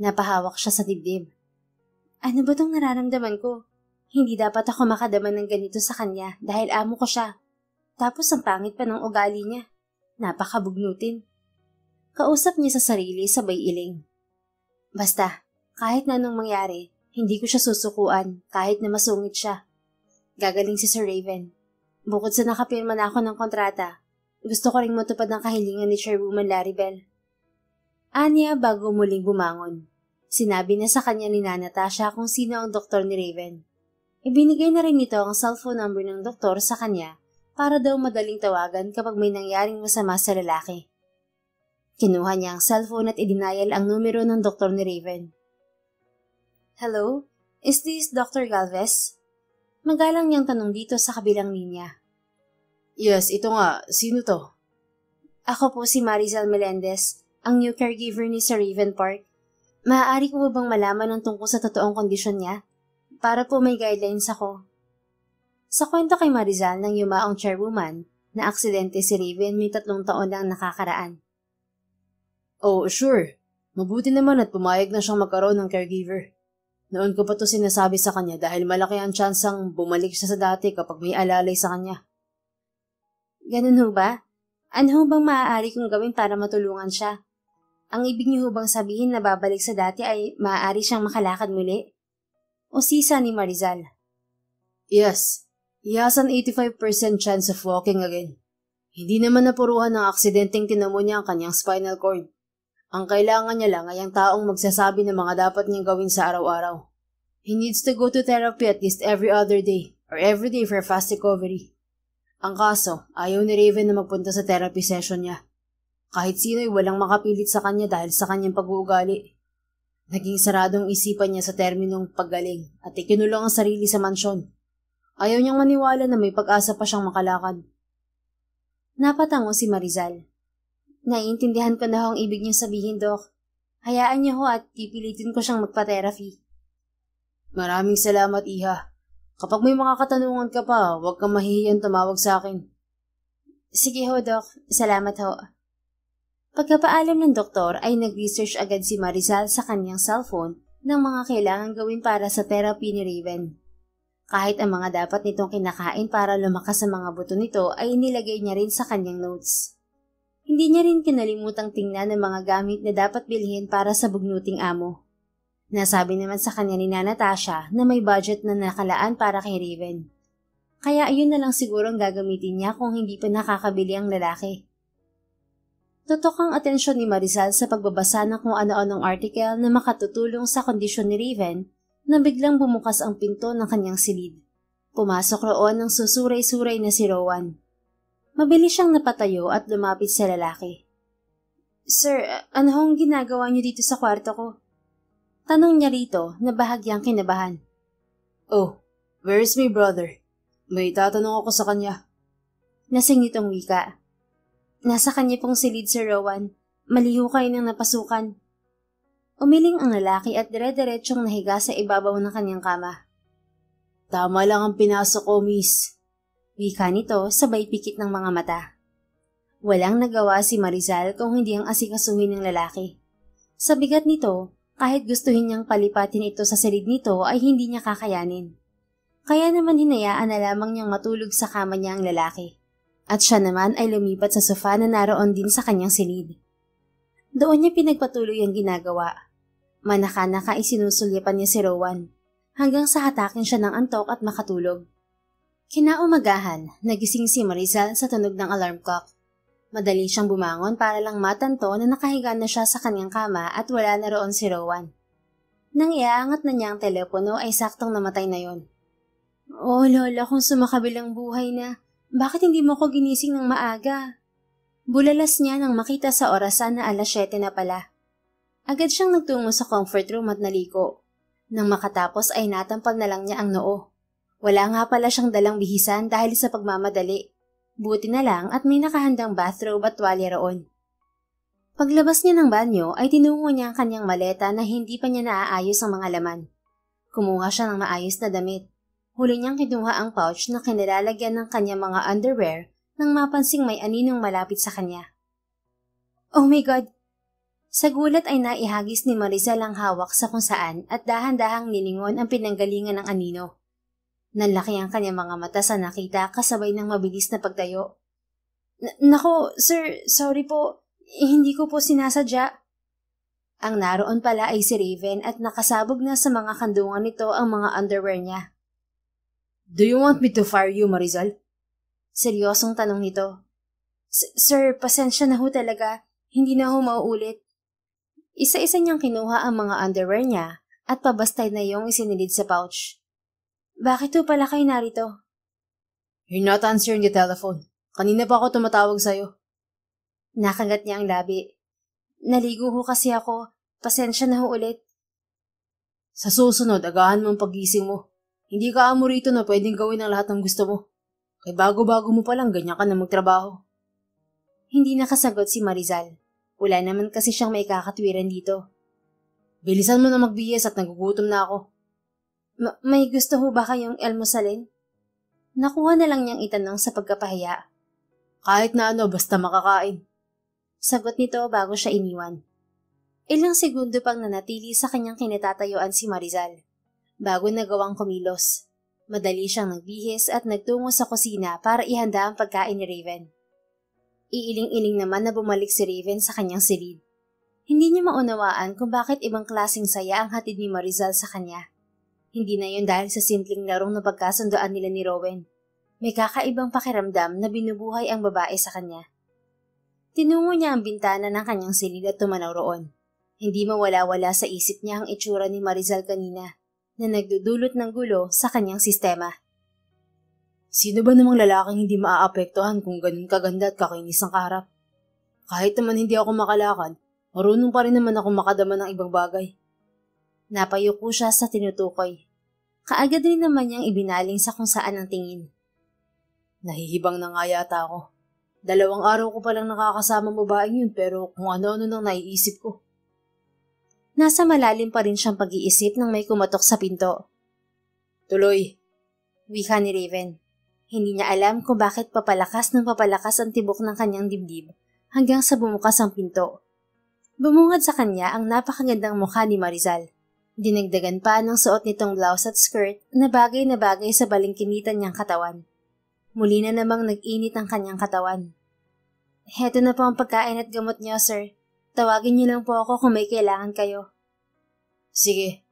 Napahawak siya sa dibdib. Ano ba tong nararamdaman ko? Hindi dapat ako makadama ng ganito sa kanya dahil amo ko siya. Tapos ang pangit pa ng ugali niya. Napakabugnutin. Kausap niya sa sarili sabay iling. Basta, kahit na anong mangyari, hindi ko siya susukuan kahit na masungit siya. Gagaling si Sir Raven. Bukod sa nakapirma na ako ng kontrata, gusto ko ring matupad ng kahilingan ni Chairwoman Laribel. Anya bago muling bumangon. Sinabi na sa kanya ni Natasha kung sino ang doktor ni Raven. Ibinigay na rin nito ang cellphone number ng doktor sa kanya para daw madaling tawagan kapag may nangyaring masama sa lalaki. Kinuha niya ang cellphone at idinayal ang numero ng doktor ni Raven. Hello? Is this Dr. Galvez? Magalang niyang tanong dito sa kabilang linya. Yes, ito nga. Sino to? Ako po si Marizal Melendez, ang new caregiver ni Sir Raven Park. Maaari ko ba bang malaman ang tungkol sa totoong kondisyon niya? Para po may guidelines ako. Sa kwento kay Marizal ng yumaong chairwoman, na aksidente si Raven may 3 taon lang nakakaraan. Oh, sure. Mabuti naman at pumayag na siyang magkaroon ng caregiver. Noon ko pa to sinasabi sa kanya dahil malaki ang tsansang bumalik siya sa dati kapag may alalay sa kanya. Ganun ho ba? Ano ho bang maaari kong gawin para matulungan siya? Ang ibig niyo bang sabihin na babalik sa dati ay maaari siyang makalakad muli? O sisa ni Marizal? Yes, he has an 85% chance of walking again. Hindi naman napuruhan ng aksidenteng tinamo niya ang kanyang spinal cord. Ang kailangan niya lang ay ang taong magsasabi ng mga dapat niyang gawin sa araw-araw. He needs to go to therapy at least every other day or every day for fast recovery. Ang kaso, ayaw ni Raven na magpunta sa therapy session niya. Kahit sino'y walang makapilit sa kanya dahil sa kanyang pag-uugali. Naging saradong isipan niya sa terminong paggaling at ikinulong ang sarili sa mansyon. Ayaw niyang maniwala na may pag-asa pa siyang makalakad. Napatango si Marizal. Naiintindihan ko na ho ang ibig niyong sabihin, Doc. Hayaan niyo ho at pipilitin ko siyang magpa-therapy. Maraming salamat, Iha. Kapag may mga katanungan ka pa, huwag kang mahihiyang tumawag sa akin. Sige ho, Doc. Salamat ho. Pagkapaalam ng doktor ay nag-research agad si Marizal sa kanyang cellphone ng mga kailangan gawin para sa therapy ni Raven. Kahit ang mga dapat nitong kinakain para lumakas sa mga buto nito ay inilagay niya rin sa kanyang notes. Hindi niya rin kinalimutang tingnan ang mga gamit na dapat bilhin para sa bugnuting amo. Nasabi naman sa kanya ni Natasha na may budget na nakalaan para kay Raven. Kaya ayun na lang siguro ang gagamitin niya kung hindi pa nakakabili ang lalaki. Tutok ang atensyon ni Marizal sa pagbabasa ng kung ano-anong article na makatutulong sa kondisyon ni Raven na biglang bumukas ang pinto ng kanyang silid. Pumasok roon ang susuray-suray na si Rowan. Mabilis siyang napatayo at lumapit sa lalaki. Sir, ano hong ginagawa niyo dito sa kwarto ko? Tanong niya rito na bahagyang kinabahan. Oh, where's my brother? May tatanong ako sa kanya. Lasing nitong wika. Nasa kanya pong silid, Sir Rowan. Maliho kayo nang napasukan. Umiling ang lalaki at dire-diretsyong nahiga sa ibabaw ng kanyang kama. Tama lang ang pinasok ko, miss. Wika nito sabay pikit ng mga mata. Walang nagawa si Marizal kung hindi ang asikasuhin ng lalaki. Sa bigat nito, kahit gustuhin niyang palipatin ito sa silid nito ay hindi niya kakayanin. Kaya naman hinayaan na lamang niyang matulog sa kama niya ang lalaki. At siya naman ay lumipat sa sofa na naroon din sa kanyang silid. Doon niya pinagpatuloy ang ginagawa. Manaka-naka isinusulyapan niya si Rowan, hanggang sa hatakin siya ng antok at makatulog. Kinaumagahan, nagising si Marizal sa tunog ng alarm clock. Madali siyang bumangon para lang matanto na nakahiga na siya sa kanyang kama at wala na roon si Rowan. Nang iaangat na niya ang telepono ay saktong namatay na yon. Oh Lola, kung sumakabilang buhay na, bakit hindi mo ko ginising ng maaga? Bulalas niya nang makita sa orasan na 7:00 na pala. Agad siyang nagtungo sa comfort room at naliko. Nang makatapos ay natampal na lang niya ang noo. Wala nga pala siyang dalang bihisan dahil sa pagmamadali. Buti na lang at may nakahandang bathrobe at tuwalya roon. Paglabas niya ng banyo ay tinungo niya ang kanyang maleta na hindi pa niya naaayos ang mga laman. Kumuha siya ng maayos na damit. Huli niyang kinuha ang pouch na kinilalagyan ng kanyang mga underwear nang mapansing may aninong malapit sa kanya. Oh my God! Sa gulat ay naihagis ni Marizal ang hawak sa kung saan at dahan-dahang nilingon ang pinanggalingan ng anino. Nanlaki ang kanyang mga mata sa nakita kasabay ng mabilis na pagtayo. Nako, sir, sorry po. Hindi ko po sinasadya. Ang naroon pala ay si Raven at nakasabog na sa mga kandungan nito ang mga underwear niya. Do you want me to fire you, Marizal? Seryosong tanong nito. Sir, pasensya na ho talaga. Hindi na ho mauulit. Isa-isa niyang kinuha ang mga underwear niya at pabastay na yung isinilid sa pouch. Bakit ho pala kayo narito? You're not answering the telephone. Kanina pa ako tumatawag sa'yo. Nakagat niya ang labi. Naligo ho kasi ako. Pasensya na ho ulit. Sa susunod, agahan mo ang pagising mo. Hindi ka amo rito na pwedeng gawin ang lahat ng gusto mo. Kay bago-bago mo palang ganyan ka na magtrabaho. Hindi nakasagot si Marizal. Wala naman kasi siyang may kakatwiran dito. Bilisan mo na magbihis at nagugutom na ako. May gusto ho ba kayong almusalin? Nakuha na lang niyang itanong sa pagkapahiya. Kahit na ano, basta makakain. Sagot nito bago siya iniwan. Ilang segundo pang nanatili sa kanyang kinatatayuan si Marizal. Bago nagawang kumilos. Madali siyang nagbihis at nagtungo sa kusina para ihanda ang pagkain ni Raven. Iiling-iling naman na bumalik si Raven sa kanyang silid. Hindi niya maunawaan kung bakit ibang klaseng saya ang hatid ni Marizal sa kanya. Hindi na yun dahil sa simpleng larong na pagkasundoan nila ni Rowan. May kakaibang pakiramdam na binubuhay ang babae sa kanya. Tinungo niya ang bintana ng kanyang silid at tumanaw roon. Hindi mawala-wala sa isip niya ang itsura ni Marizal kanina na nagdudulot ng gulo sa kanyang sistema. Sino ba namang lalaking hindi maaapektuhan kung ganun kaganda at kakinis ang kaharap? Kahit naman hindi ako makalakad, marunong pa rin naman ako makadama ng ibang bagay. Napayuko siya sa tinutukoy. Kaagad rin naman niyang ibinaling sa kung saan ang tingin. Nahihibang na nga yata ako. 2 araw ko palang nakakasama babaeng yun pero kung ano-ano nang naiisip ko. Nasa malalim pa rin siyang pag-iisip nang may kumatok sa pinto. Tuloy. Wika ni Raven. Hindi niya alam kung bakit papalakas ng papalakas ang tibok ng kanyang dibdib hanggang sa bumukas ang pinto. Bumungad sa kanya ang napakagandang mukha ni Marizal. Dinagdagan pa ng suot nitong blouse at skirt na bagay sa balingkinitan niyang katawan. Muli na namang nag-init ang kanyang katawan. Heto na po ang pagkain at gamot niyo, sir. Tawagin niyo lang po ako kung may kailangan kayo. Sige.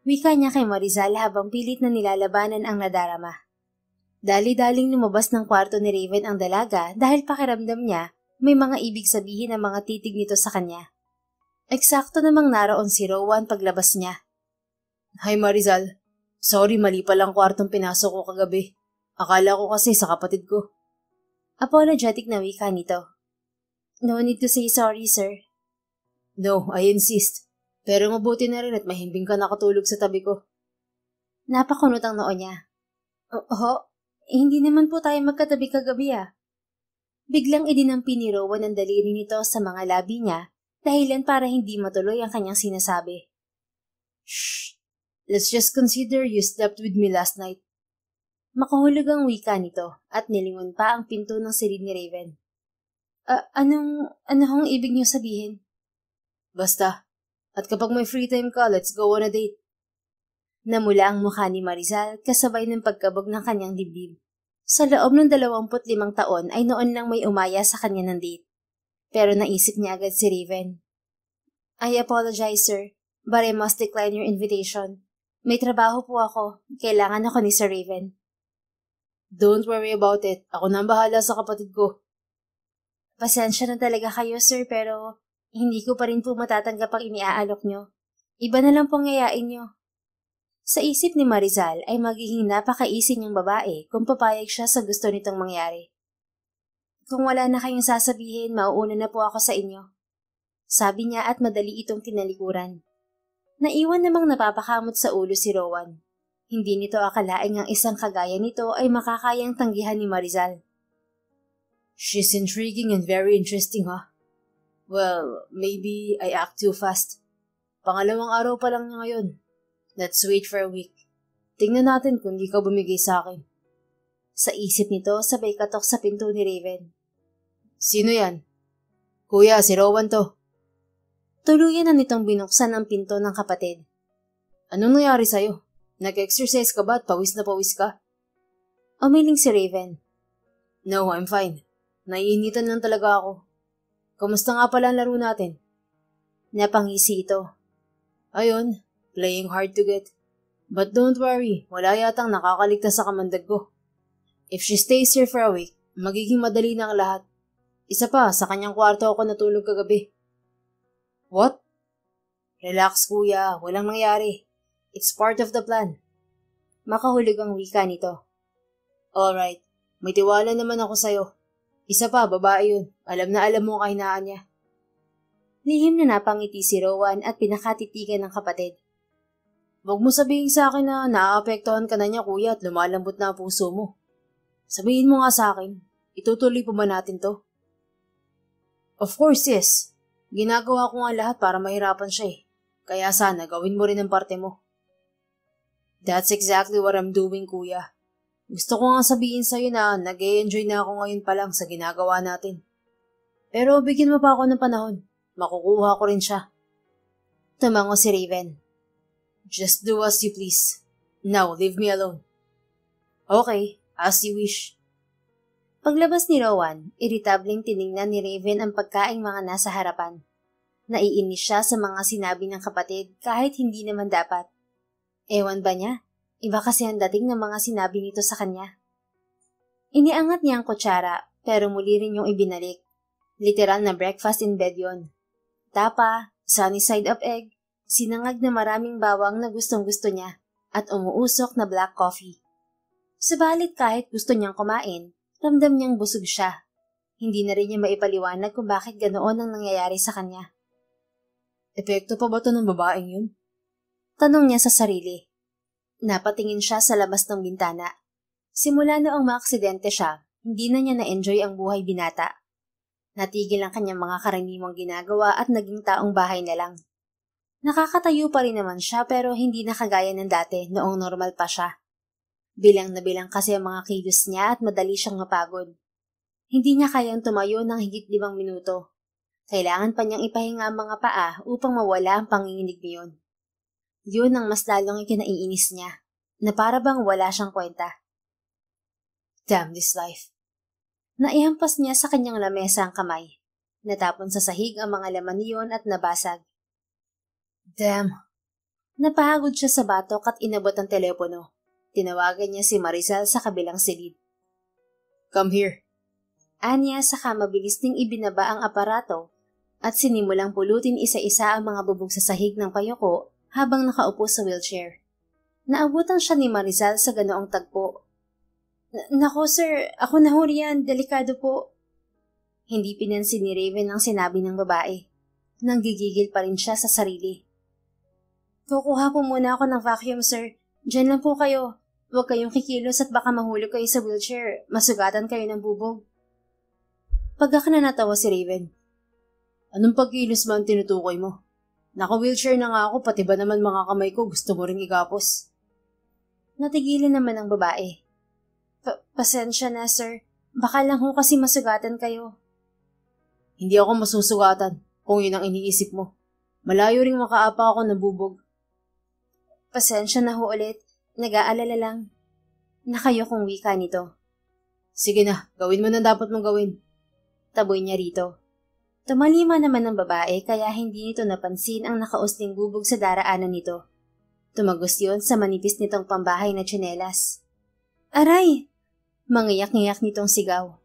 Wika niya kay Marizal habang pilit na nilalabanan ang nadarama. Dali-daling lumabas ng kwarto ni Raven ang dalaga dahil pakiramdam niya may mga ibig sabihin ang mga titig nito sa kanya. Eksakto namang naroon si Rowan paglabas niya. Hi Marizal. Sorry, mali palang kwartong pinasok ko kagabi. Akala ko kasi sa kapatid ko. Apologetic na wika nito. No need to say sorry, sir. No, I insist. Pero mabuti na rin at mahimbing ka nakatulog sa tabi ko. Napakunot ang noo niya. Hindi naman po tayo magkatabi kagabi ah. Biglang idinampi ni Rowan ang daliri nito sa mga labi niya, dahilan para hindi matuloy ang kanyang sinasabi. Shh! Let's just consider you slept with me last night. Makahulog ang wika nito at nilingon pa ang pinto ng silid ni Raven. Ano hong ibig niyo sabihin? Basta. At kapag may free time ka, let's go on a date. Namula ang mukha ni Marizal kasabay ng pagkabog ng kanyang dibdib. Sa loob ng 25 taon ay noon lang may umaya sa kanya ng date. Pero naisip niya agad si Raven. I apologize, sir, but I must decline your invitation. May trabaho po ako. Kailangan ako ni Sir Raven. Don't worry about it. Ako na ang bahala sa kapatid ko. Pasensya na talaga kayo, sir, pero hindi ko pa rin po matatanggap ang iniaalok nyo. Iba na lang pong yayain nyo. Sa isip ni Marizal ay magiging napaka-easy niyang babae kung papayag siya sa gusto nitong mangyari. Kung wala na kayong sasabihin, mauuna na po ako sa inyo. Sabi niya at madali itong tinalikuran. Naiwan namang napapakamot sa ulo si Rowan. Hindi nito akalaing ang isang kagaya nito ay makakayang tanggihan ni Marizal. She's intriguing and very interesting, ha? Well, maybe I act too fast. Pangalawang araw pa lang niya ngayon. Let's wait for a week. Tingnan natin kung di ka bumigay sa akin. Sa isip nito, sabay katok sa pinto ni Raven. Sino yan? Kuya, si Rowan to. Tuluyan na nitong binuksan ang pinto ng kapatid. Anong nangyari sa'yo? Nag-exercise ka ba at pawis na pawis ka? Umiling si Raven. No, I'm fine. Naiinitan lang talaga ako. Kamusta nga pala ang laro natin? Napangisi ito. Ayun, playing hard to get. But don't worry, wala yatang nakakaligtas sa kamandag ko. If she stays here for a week, magiging madali na ang lahat. Isa pa, sa kanyang kwarto ako natulog kagabi. What? Relax, kuya. Walang nangyari. It's part of the plan. Makahulog ang wika nito. Alright. May tiwala naman ako sa'yo. Isa pa, babae yun. Alam na alam mo ang kahinaan niya. Lihim na napangiti si Rowan at pinakatitigan ng kapatid. Huwag mo sabihin sa akin na naaapektuhan ka na niya, kuya, at lumalambot na ang puso mo. Sabihin mo nga sa akin, itutuloy pa ba natin to? Of course, yes. Ginagawa ko nga lahat para mahirapan siya eh. Kaya sana gawin mo rin ang parte mo. That's exactly what I'm doing, kuya. Gusto ko nga sabihin sa'yo na nag-e-enjoy na ako ngayon pa lang sa ginagawa natin. Pero bigyan mo pa ako ng panahon. Makukuha ko rin siya. Tumango si Raven. Just do as you please. Now, leave me alone. Okay, as you wish. Paglabas ni Rowan, iritableng tiningnan ni Raven ang pagkaing mga nasa harapan. Naiinis siya sa mga sinabi ng kapatid kahit hindi naman dapat. Ewan ba niya? Iba kasi ang dating ng mga sinabi nito sa kanya. Iniangat niya ang kutsara pero muli rin yung ibinalik. Literal na breakfast in bed yon. Tapa, sunny side up egg, sinangag na maraming bawang na gustong-gusto niya at umuusok na black coffee. Subalit kahit gusto niyang kumain, ramdam niyang busog siya. Hindi na rin niya maipaliwanag kung bakit ganoon ang nangyayari sa kanya. Epekto pa ba ito ng babaeng yun? Tanong niya sa sarili. Napatingin siya sa labas ng bintana. Simula noong maaksidente siya, hindi na niya na-enjoy ang buhay binata. Natigil ang kanyang mga karaniwang ginagawa at naging taong bahay na lang. Nakakatayo pa rin naman siya pero hindi na kagaya ng dati noong normal pa siya. Bilang na bilang kasi ang mga kilos niya at madali siyang mapagod. Hindi niya kayang tumayo ng higit 5 minuto. Kailangan pa niyang ipahinga ang mga paa upang mawala ang panginginig niyon. Yun ang mas lalong ikinaiinis niya, na para bang wala siyang kwenta. Damn this life. Naihampas niya sa kanyang lamesa ang kamay. Natapon sa sahig ang mga laman niyon at nabasag. Damn. Napahagod siya sa batok at inabot ang telepono. Tinawagan niya si Marizal sa kabilang silid. Come here. Anya saka mabilis ding ibinaba ang aparato at sinimulang pulutin isa-isa ang mga bubog sa sahig ng payoko habang nakaupo sa wheelchair. Naabutan siya ni Marizal sa ganoong tagpo. Nako sir, ako na ho riyan, delikado po. Hindi pinansin ni Raven ang sinabi ng babae. Nanggigigil pa rin siya sa sarili. Kukuha po muna ako ng vacuum sir. Diyan lang po kayo. Huwag kayong kikilos at baka mahulog kayo sa wheelchair. Masugatan kayo ng bubog. Pagka na natawa si Raven. Anong pagkilos ba ang tinutukoy mo? Naka-wheelchair na nga ako, pati ba naman mga kamay ko gusto mo ring igapos? Natigilan naman ang babae. Pasensya na, sir. Baka lang ho kasi masugatan kayo. Hindi ako masusugatan kung yun ang iniisip mo. Malayo ring makaapa ako ng bubog. Pasensya na ho ulit. Nag-aalala lang. Nakayo kong wika nito. Sige na, gawin mo na dapat mong gawin. Taboy niya rito. Tumalima naman ng babae kaya hindi nito napansin ang nakausling bubog sa daraanan nito. Tumagos yun sa manipis nitong pambahay na tsinelas. Aray! Mangiyak-ngiyak nitong sigaw.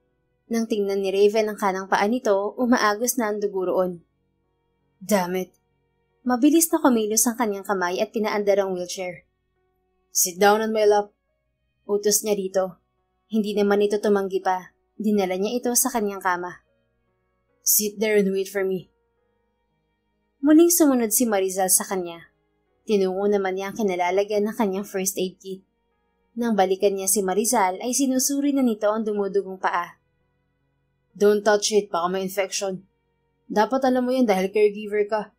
Nang tingnan ni Raven ang kanang paa nito, umaagos na ang dugo roon. Damn it! Mabilis na kumilos ang kanyang kamay at pinaandar ang wheelchair. Sit down on my lap. Utos niya dito. Hindi naman ito tumanggi pa. Dinala niya ito sa kanyang kama. Sit there and wait for me. Muling sumunod si Marizal sa kanya. Tinungo naman niya ang kinalalagyan ng kanyang first aid kit. Nang balikan niya si Marizal ay sinusuri na nito ang dumudugong paa. Don't touch it, baka may infection. Dapat alam mo yan dahil caregiver ka.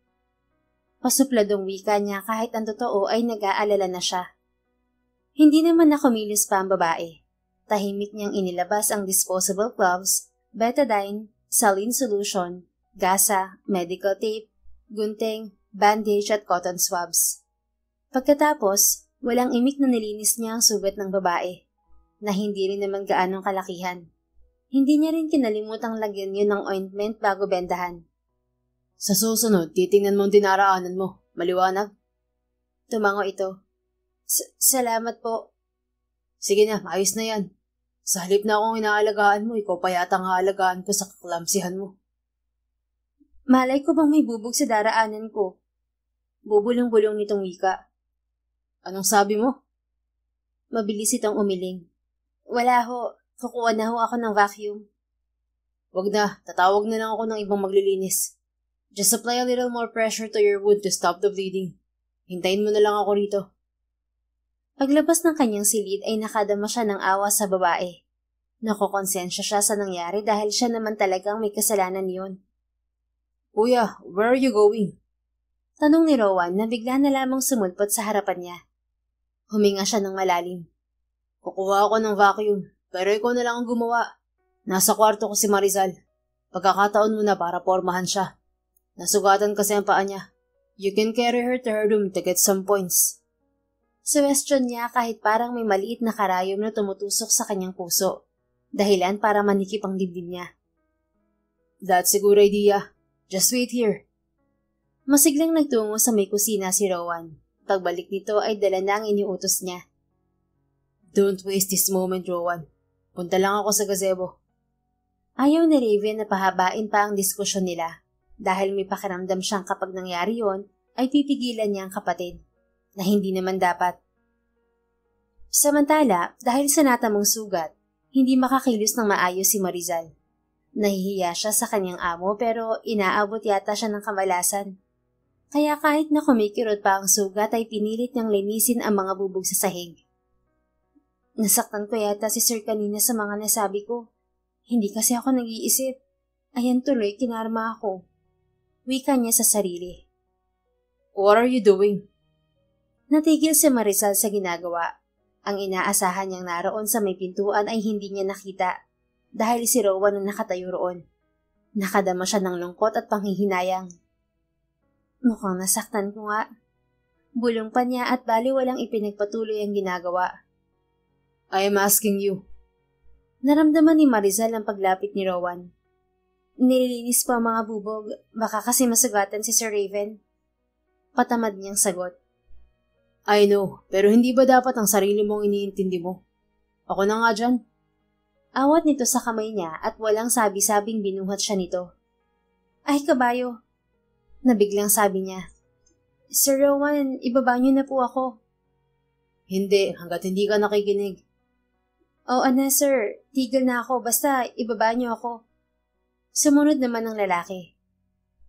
Pasupladong wika niya kahit ang totoo ay nag-aalala na siya. Hindi naman nakumilos pa ang babae. Tahimik niyang inilabas ang disposable gloves, betadine, saline solution, gasa, medical tape, gunting, bandage at cotton swabs. Pagkatapos, walang imik na nilinis niya ang sugat ng babae, na hindi rin naman gaanong kalakihan. Hindi niya rin kinalimutang lagyan yun ng ointment bago bendahan. Sa susunod, titingnan mo ang dinaraanan mo. Maliwanag? Tumango ito. Salamat po. Sige na, ayos na yan. Sa halip na akong inaalagaan mo, ikaw pa yata ang aalagaan ko sa kaklamsihan mo. Malay ko bang may bubog sa daraanan ko? Bubulong-bulong nitong wika. Anong sabi mo? Mabilis itong umiling. Wala ho. Kukuha na ho ako ng vacuum. Wag na. Tatawag na lang ako ng ibang maglilinis. Just apply a little more pressure to your wound to stop the bleeding. Hintayin mo na lang ako rito. Paglabas ng kanyang silid ay nakadama siya ng awa sa babae. Nakokonsensya siya sa nangyari dahil siya naman talagang may kasalanan yun. Kuya, where are you going? Tanong ni Rowan na bigla na lamang sumulpot sa harapan niya. Huminga siya ng malalim. Kukuha ako ng vacuum, pero ikaw na lang ang gumawa. Nasa kwarto ko si Marizal. Pagkakataon mo na para pormahan siya. Nasugatan kasi ang paa niya. You can carry her to her room to get some points. Suwestyon niya kahit parang may maliit na karayom na tumutusok sa kanyang puso. Dahilan para manikip ang dibdib niya. That's a good idea. Just wait here. Masiglang nagtungo sa may kusina si Rowan. Pagbalik nito ay dala na ang iniutos niya. Don't waste this moment, Rowan. Punta lang ako sa gazebo. Ayaw ni Raven na pahabain pa ang diskusyon nila. Dahil may pakiramdam siyang kapag nangyari yon, ay pipigilan niya ang kapatid. Na hindi naman dapat. Samantala, dahil sa natamong sugat, hindi makakilos ng maayos si Marizal. Nahihiya siya sa kanyang amo pero inaabot yata siya ng kamalasan. Kaya kahit na kumikirot pa ang sugat ay pinilit niyang linisin ang mga bubog sa sahig. Nasaktan ko yata si Sir kanina sa mga nasabi ko. Hindi kasi ako nag-iisip. Ayan tuloy, kinarma ako. Wika niya sa sarili. What are you doing? Natigil si Marizal sa ginagawa. Ang inaasahan niyang naroon sa may pintuan ay hindi niya nakita dahil si Rowan ang nakatayo roon. Nakadama siya ng lungkot at panghihinayang. Mukhang nasaktan ko nga. Bulong pa niya at baliwalang ipinagpatuloy ang ginagawa. I am asking you. Naramdaman ni Marizal ang paglapit ni Rowan. Nililinis po ang mga bubog, baka kasi masugatan si Sir Raven. Patamad niyang sagot. I know, pero hindi ba dapat ang sarili mong iniintindi mo? Ako na nga dyan. Awat nito sa kamay niya at walang sabi-sabing binuhat siya nito. Ay, kabayo. Nabiglang sabi niya. Sir Rowan, ibaba niyo na po ako. Hindi, hanggat hindi ka nakikinig. Oo na sir, tigil na ako, basta ibaba niyo ako. Sumunod naman ang lalaki.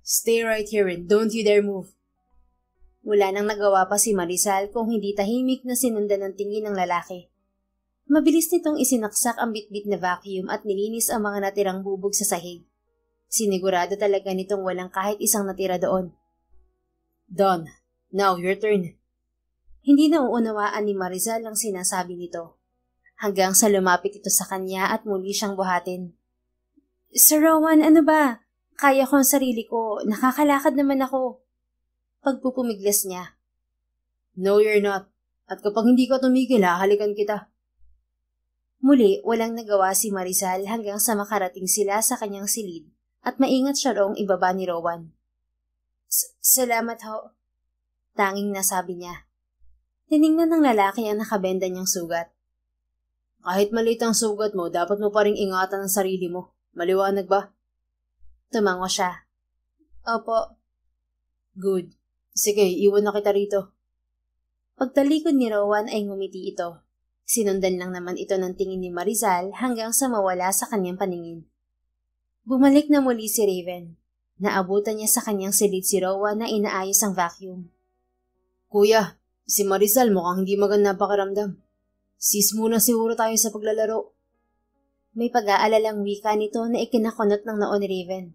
Stay right here and don't you dare move. Wala nang nagawa pa si Marizal kung hindi tahimik na sinundan ng tingin ng lalaki. Mabilis nitong isinaksak ang bitbit na vacuum at nilinis ang mga natirang bubog sa sahig. Sinigurado talaga nitong walang kahit isang natira doon. Done. Now, your turn. Hindi nauunawaan ni Marizal ang sinasabi nito. hanggang sa lumapit ito sa kanya at muli siyang buhatin. Sir Rowan, ano ba? Kaya ko ang sarili ko. Nakakalakad naman ako. Pagpupumiglas niya. No, you're not. At kapag hindi ka tumigil, hahalikan kita. Muli, walang nagawa si Marizal hanggang sa makarating sila sa kanyang silid at maingat siya roong ibaba ni Rowan. Salamat ho. Tanging nasabi niya. Tiningnan ng lalaki ang nakabenda niyang sugat. Kahit maliit ang sugat mo, dapat mo pa ring ingatan ang sarili mo. Maliwanag ba? Tumango siya. Opo. Good. Sige, iwan na kita rito. Pagtalikod ni Rowan ay ngumiti ito. Sinundan lang naman ito ng tingin ni Marizal hanggang sa mawala sa kanyang paningin. Bumalik na muli si Raven. Naabutan niya sa kanyang silid si Rowan na inaayos ang vacuum. Kuya, si Marizal mukhang hindi maganda pakiramdam. Sis muna siguro tayo sa paglalaro. May pag-aalalang wika nito na ikinakunot ng noo ni Raven.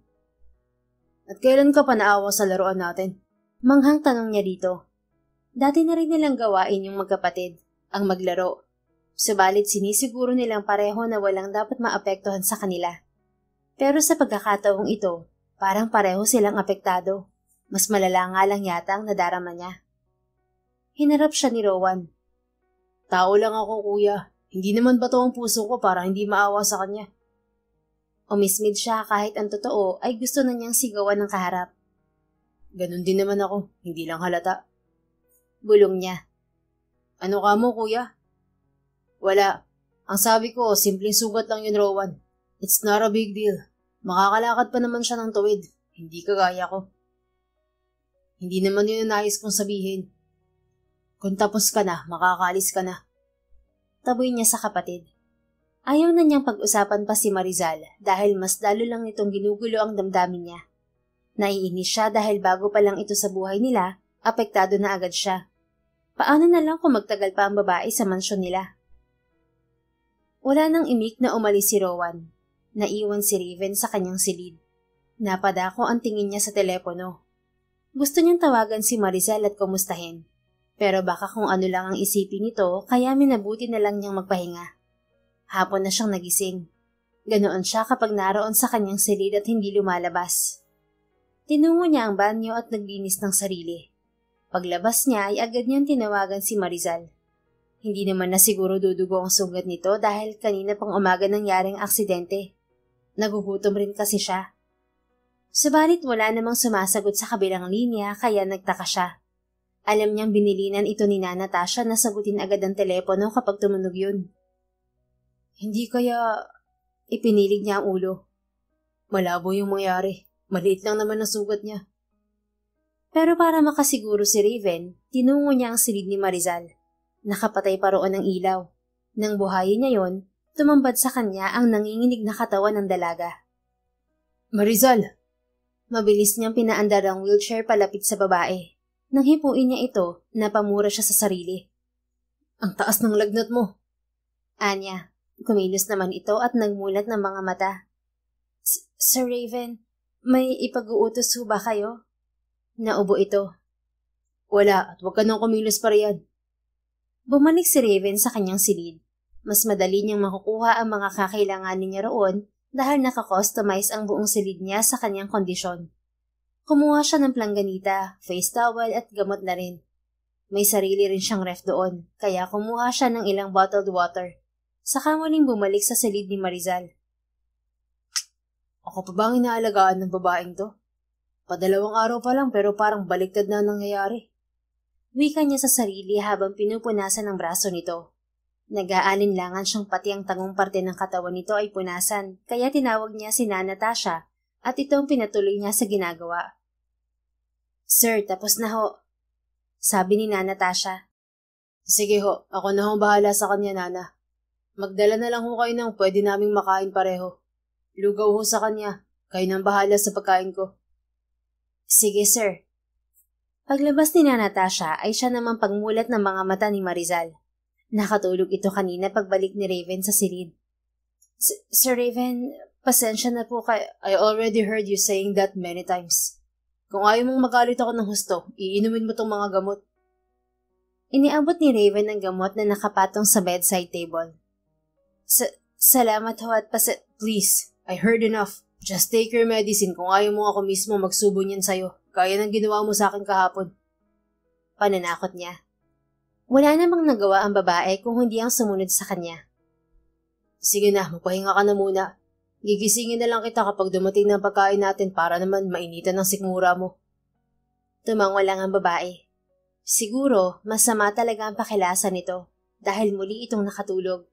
At kailan ka pa naawa sa laruan natin? Manghang tanong niya dito. Dati na rin nilang gawain yung magkapatid, ang maglaro. Subalit sinisiguro nilang pareho na walang dapat maapektuhan sa kanila. Pero sa pagkakataong ito, parang pareho silang apektado. Mas malala nga lang yata ang nadarama niya. Hinarap siya ni Rowan. Tao lang ako, kuya. Hindi naman bato ang puso ko para hindi maawa sa kanya. Umismid siya kahit ang totoo ay gusto na niyang sigawan ng kaharap. Ganon din naman ako, hindi lang halata. Bulong niya. Ano ka mo, kuya? Wala. Ang sabi ko, simpleng sugat lang yun, Rowan. It's not a big deal. Makakalakad pa naman siya ng tuwid. Hindi kagaya ko. Hindi naman yun ang nais kong sabihin. Kung tapos ka na, makakaalis ka na. Taboy niya sa kapatid. Ayaw na niyang pag-usapan pa si Marizal dahil mas lalo lang nitong ginugulo ang damdamin niya. Naiinis siya dahil bago pa lang ito sa buhay nila, apektado na agad siya. Paano na lang kung magtagal pa ang babae sa mansyon nila? Wala nang imik na umalis si Rowan. Naiwan si Raven sa kanyang silid. Napadako ang tingin niya sa telepono. Gusto niyang tawagan si Marizal at kumustahin. Pero baka kung ano lang ang isipin nito, kaya minabuti na lang niyang magpahinga. Hapon na siyang nagising. Ganoon siya kapag naroon sa kanyang silid at hindi lumalabas. Tinungo niya ang banyo at naglinis ng sarili. Paglabas niya ay agad niyang tinawagan si Marizal. Hindi naman na siguro dudugo ang sugat nito dahil kanina pang umaga nangyaring aksidente. Nagugutom rin kasi siya. Subalit wala namang sumasagot sa kabilang linya kaya nagtaka siya. Alam niyang binilinan ito ni Nana Tasha na sagutin agad ang telepono kapag tumunog yun. Hindi kaya ipinilig niya ang ulo. Malabo yung mangyari. Maliit lang naman ang sugat niya. Pero para makasiguro si Raven, tinungo niya ang silid ni Marizal. Nakapatay pa roon ang ilaw. Nang buhayin niya yon, tumambad sa kanya ang nanginginig na katawan ng dalaga. Marizal! Mabilis niyang pinaandar ang wheelchair palapit sa babae. Nang hipuin niya ito, napamura siya sa sarili. Ang taas ng lagnat mo. Anya, kumilos naman ito at nagmulat ng mga mata. Sir Raven, may ipag-uutos ho ba kayo? Naubo ito. Wala at huwag ka nang kumilos pa riyan. Bumalik si Raven sa kanyang silid. Mas madali niyang makukuha ang mga kakailanganin niya roon dahil nakakustomize ang buong silid niya sa kanyang kondisyon. Kumuha siya ng plangganita, face towel at gamot na rin. May sarili rin siyang ref doon, kaya kumuha siya ng ilang bottled water. Saka muling bumalik sa silid ni Marizal. Ako pa ba ang inaalagaan ng babaeng to? Padalawang araw pa lang pero parang baliktad na nangyayari. Wika niya sa sarili habang pinupunasan ang braso nito. Nag-aalinlangan siyang pati ang tangong parte ng katawan nito ay punasan, kaya tinawag niya si Nana Tasha at ito ang pinatuloy niya sa ginagawa. Sir, tapos na ho. Sabi ni Nana Tasha. Sige ho, ako na ho bahala sa kanya, Nana. Magdala na lang ho kayo ng pwede naming makain pareho. Lugaw ho sa kanya, kayo nang bahala sa pagkain ko. Sige, sir. Paglabas ni Nana Tasha ay siya naman pagmulat ng mga mata ni Marizal. Nakatulog ito kanina pagbalik ni Raven sa silid. Sir Raven, pasensya na po kayo. I already heard you saying that many times. Kung ayaw mong magalit ako ng husto, iinumin mo tong mga gamot. Iniabot ni Raven ang gamot na nakapatong sa bedside table. Salamat ho at Please, I heard enough. Just take your medicine kung ayaw mo ako mismo magsubo niyan sa'yo, gaya ng ginawa mo sa akin kahapon. Pananakot niya. Wala namang nagawa ang babae kung hindi ang sumunod sa kanya. Sige na, magpahinga ka na muna. Gigisingin na lang kita kapag dumating ng pagkain natin para naman mainitan ng sikmura mo. Tumango lang ang babae. Siguro, masama talaga ang pakilasan nito dahil muli itong nakatulog.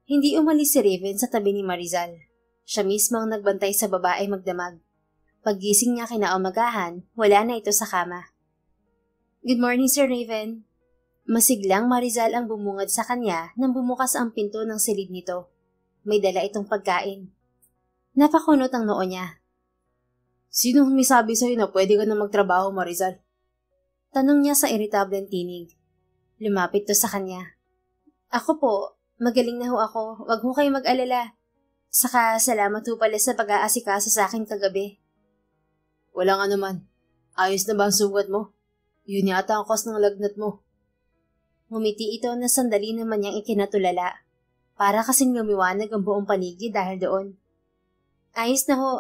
Hindi umalis si Raven sa tabi ni Marizal. Siya mismo ang nagbantay sa babae magdamag. Paggising niya kinaumagahan, wala na ito sa kama. Good morning, Sir Raven. Masiglang Marizal ang bumungad sa kanya nang bumukas ang pinto ng silid nito. May dala itong pagkain. Napakunot ang noo niya. Sino humisabi sa'yo na pwede ka na magtrabaho, Marizal? Tanong niya sa iritableng tinig. Lumapit to sa kanya. Ako po, magaling na ho ako. Wag ho kayo mag-alala. Saka salamat ho pala sa pag-aasikaso sa akin kagabi. Walang anuman. Ayos na ba ang sugat mo? Yun yata ang cause ng lagnat mo. Ngumiti ito na sandali naman niyang ikinatulala. Para kasing lumiwanag ang buong paligid dahil doon. Ayos na ho.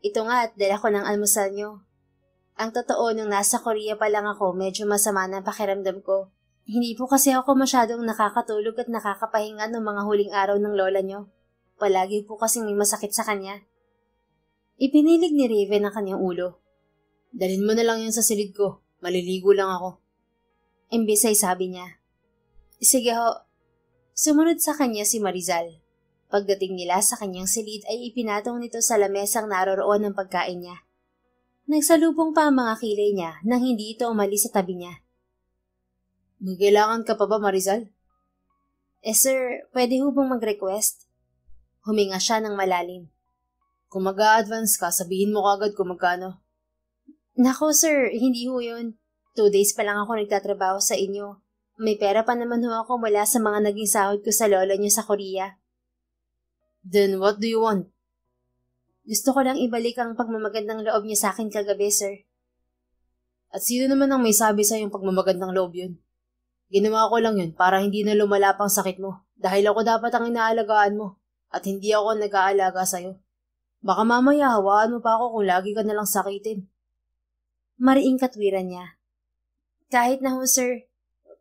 Ito nga at dala ko ng almusal niyo. Ang totoo, nung nasa Korea pa lang ako, medyo masama na pakiramdam ko. Hindi po kasi ako masyadong nakakatulog at nakakapahinga ng mga huling araw ng lola niyo. Palagi po kasing may masakit sa kanya. Ipinilig ni Raven ang kanyang ulo. Dalhin mo na lang yan sa silid ko. Maliligo lang ako. Imbis ay sabi niya. Sige ho. Sumunod sa kanya si Marizal. Pagdating nila sa kanyang silid ay ipinatong nito sa lamesang naroroon ng pagkain niya. Nagsalubong pa ang mga kilay niya nang hindi ito umalis sa tabi niya. May kailangan ka pa ba, Marizal? Sir, pwede ho bang mag-request? Huminga siya ng malalim. Kung mag-a-advance ka, sabihin mo kagad kung magkano. Nako sir, hindi ho yun. 2 days pa lang ako nagtatrabaho sa inyo. May pera pa naman ho ako mula sa mga naging sahod ko sa lola niyo sa Korea. Then what do you want? Gusto ko lang ibalik ang pagmamagandang loob niyo sa akin kagabi, sir. At sino naman ang may sabi sa yung pagmamagandang loob yun? Ginawa ko lang yun para hindi na lumala pang sakit mo dahil ako dapat ang inaalagaan mo. At hindi ako nag-aalaga sa'yo. Baka mamaya hawaan mo pa ako kung lagi ka nalang sakitin. Mariing katwiran niya. Kahit na ho, sir.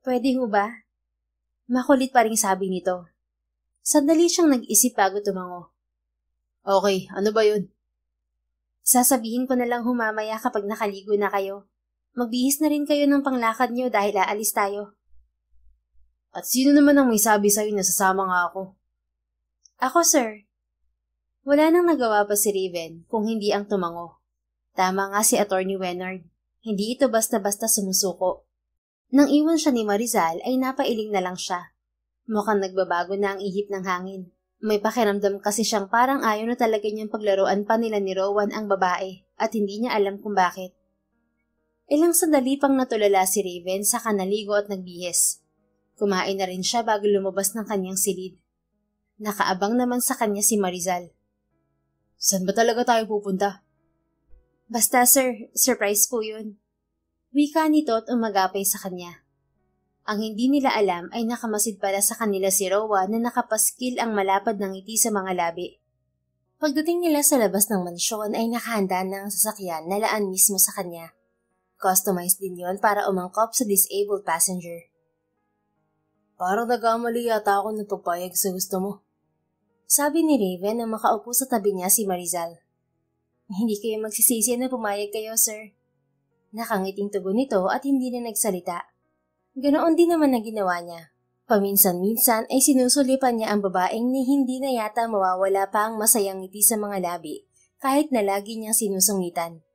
Pwede ho ba? Makulit pa rin sabi nito. Sandali siyang nag-isip bago tumango. Okay, ano ba yun? Sasabihin ko na lang humamaya kapag nakaligo na kayo. Magbihis na rin kayo ng panglakad niyo dahil aalis tayo. At sino naman ang may sabi sa'yo na sasama nga ako? Ako, sir. Wala nang nagawa pa si Raven kung hindi ang tumango. Tama nga si Attorney Wenard. Hindi ito basta-basta sumusuko. Nang iwan siya ni Marizal ay napailing na lang siya. Mukhang nagbabago na ang ihip ng hangin. May pakiramdam kasi siyang parang ayaw na talaga niyang paglaruan pa nila ni Rowan ang babae at hindi niya alam kung bakit. Ilang sandali pang natulala si Raven saka naligo at nagbihis. Kumain na rin siya bago lumabas ng kanyang silid. Nakaabang naman sa kanya si Marizal. Saan ba talaga tayo pupunta? Basta sir, surprise po yun. Wika nito at umagapay sa kanya. Ang hindi nila alam ay nakamasid pala sa kanila si Rowa na nakapaskil ang malapad ng ngiti sa mga labi. Pagdating nila sa labas ng mansyon ay nakahanda na ang sasakyan na laan mismo sa kanya. Customized din yon para umangkop sa disabled passenger. Parang nagkamali yata ako ng pagpayag sa gusto mo. Sabi ni Raven na makaupo sa tabi niya si Marizal. Hindi kayo magsisisi na pumayag kayo, sir. Nakangiting tugon nito at hindi na nagsalita. Ganoon din naman na ginawa niya. Paminsan-minsan ay sinusulipan niya ang babaeng ni hindi na yata mawawala pa ang masayang ngiti sa mga labi kahit na lagi niyang sinusungitan.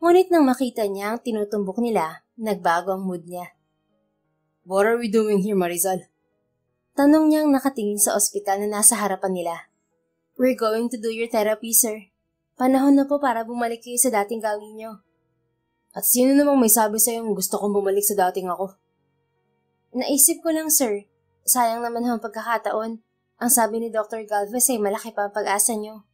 Ngunit nang makita niya ang tinutumbok nila, nagbago ang mood niya. What are we doing here, Marizal? Tanong niyang nakatingin sa ospital na nasa harapan nila. We're going to do your therapy, sir. Panahon na po para bumalik kayo sa dating gawin niyo. At sino namang may sabi sa'yo gusto kong bumalik sa dating ako? Naisip ko lang, sir. Sayang naman ang pagkakataon. Ang sabi ni Dr. Galvez ay malaki pa ang pag-asa niyo.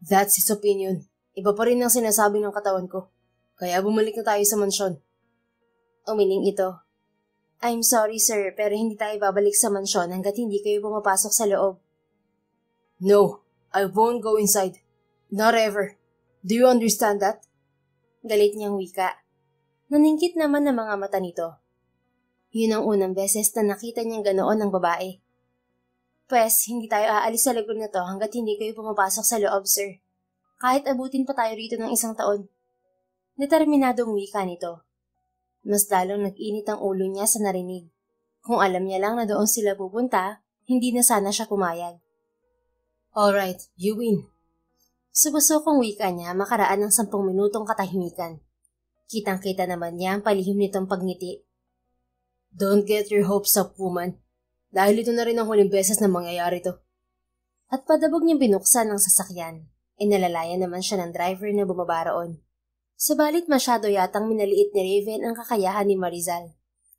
That's his opinion. Iba pa rin ang sinasabi ng katawan ko. Kaya bumalik na tayo sa mansyon. Umiling ito. I'm sorry sir, pero hindi tayo babalik sa mansyon hanggat hindi kayo pumapasok sa loob. No, I won't go inside. Not ever. Do you understand that? Galit niyang wika. Naningkit naman ng mga mata nito. Yun ang unang beses na nakita niyang ganoon ng babae. Pwes, hindi tayo aalis sa lagun na to hanggat hindi kayo pumapasok sa loob, sir. Kahit abutin pa tayo rito ng 1 taon. Determinadong wika nito. Mas lalong nag-init ang ulo niya sa narinig. Kung alam niya lang na doon sila pupunta, hindi na sana siya pumayag. Alright, you win. Subusokong wika niya makaraan ng 10 minutong katahimikan. Kitang-kita naman niya ang palihim nitong pagniti. Don't get your hopes up, woman. Dahil ito na rin ang huling beses na mangyayari to. At padabog niyang binuksan ng sasakyan. Inalalayan naman siya ng driver na bumaba roon. Subalit masyado yatang minaliit ni Raven ang kakayahan ni Marizal.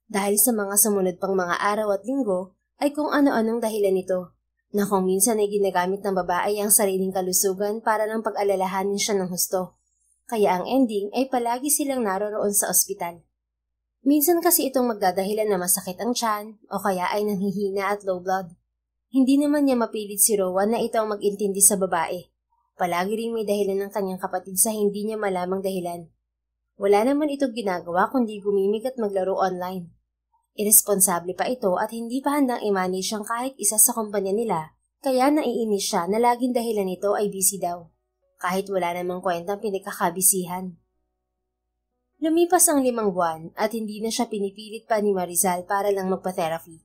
Dahil sa mga sumunod pang mga araw at linggo ay kung ano-anong dahilan nito, na kung minsan ay ginagamit ng babae ang sariling kalusugan para ng pag-alalahanin siya ng husto. Kaya ang ending ay palagi silang naroroon sa ospital. Minsan kasi itong magdadahilan na masakit ang tiyan o kaya ay nanghihina at low blood. Hindi naman niya mapilit si Rowan na ito ang mag-intindi sa babae. Palagi ring may dahilan ng kanyang kapatid sa hindi niya malamang dahilan. Wala naman itong ginagawa kundi gumimik at maglaro online. Iresponsable pa ito at hindi pa handang i-manage ang kahit isa sa kumpanya nila, kaya naiinis siya na laging dahilan nito ay busy daw. Kahit wala namang kwentang pinagkakabisihan. Lumipas ang 5 buwan at hindi na siya pinipilit pa ni Marizal para lang magpa-therapy.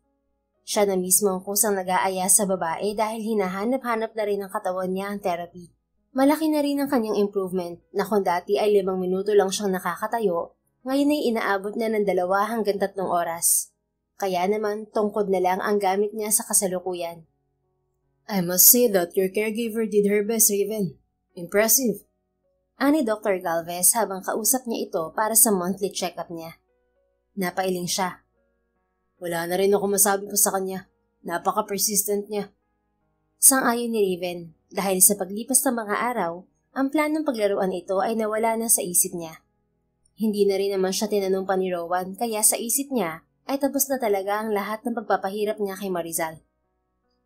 Siya na mismo ang kusang nag-aaya sa babae dahil hinahanap-hanap na rin ng katawan niya ang therapy. Malaki na rin ang kanyang improvement na kung dati ay 5 minuto lang siyang nakakatayo, ngayon ay inaabot na ng 2 hanggang 3 oras. Kaya naman tungkod na lang ang gamit niya sa kasalukuyan. I must say that your caregiver did her best, Raven. Impressive. Ani Dr. Galvez habang kausap niya ito para sa monthly check-up niya. Napailing siya. Wala na rin ako masabi pa sa kanya. Napaka-persistent niya. Sang-ayon ni Raven dahil sa paglipas ng mga araw, ang planong paglaruan ito ay nawala na sa isip niya. Hindi na rin naman siya tinanong pa ni Rowan kaya sa isip niya ay tapos na talaga ang lahat ng pagpapahirap niya kay Marizal.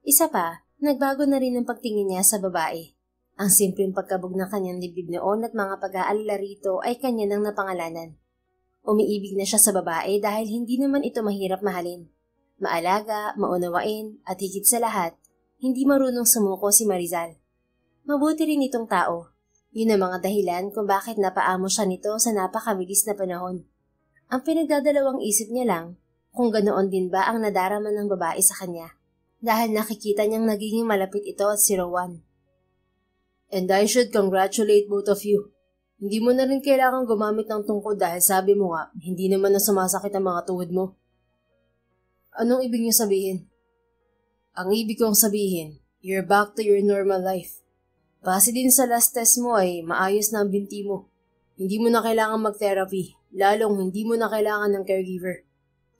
Isa pa, nagbago na rin ang pagtingin niya sa babae. Ang simpleng pagkabog ng kanyang dibdib noon at mga pag-aalala rito ay kanya nang napangalanan. Umiibig na siya sa babae dahil hindi naman ito mahirap mahalin. Maalaga, maunawain, at higit sa lahat, hindi marunong sumuko si Marizal. Mabuti rin itong tao. Yun ang mga dahilan kung bakit napaamo siya nito sa napakabilis na panahon. Ang pinagdadalawang isip niya lang kung ganoon din ba ang nadarama ng babae sa kanya. Dahil nakikita niyang nagiging malapit ito at si Rowan. And I should congratulate both of you. Hindi mo na rin kailangan gumamit ng tungkod dahil sabi mo nga, hindi naman na sumasakit ang mga tuhod mo. Anong ibig niyo sabihin? Ang ibig kong sabihin, you're back to your normal life. Base din sa last test mo ay maayos na ang binti mo. Hindi mo na kailangan mag-therapy, lalong hindi mo na kailangan ng caregiver.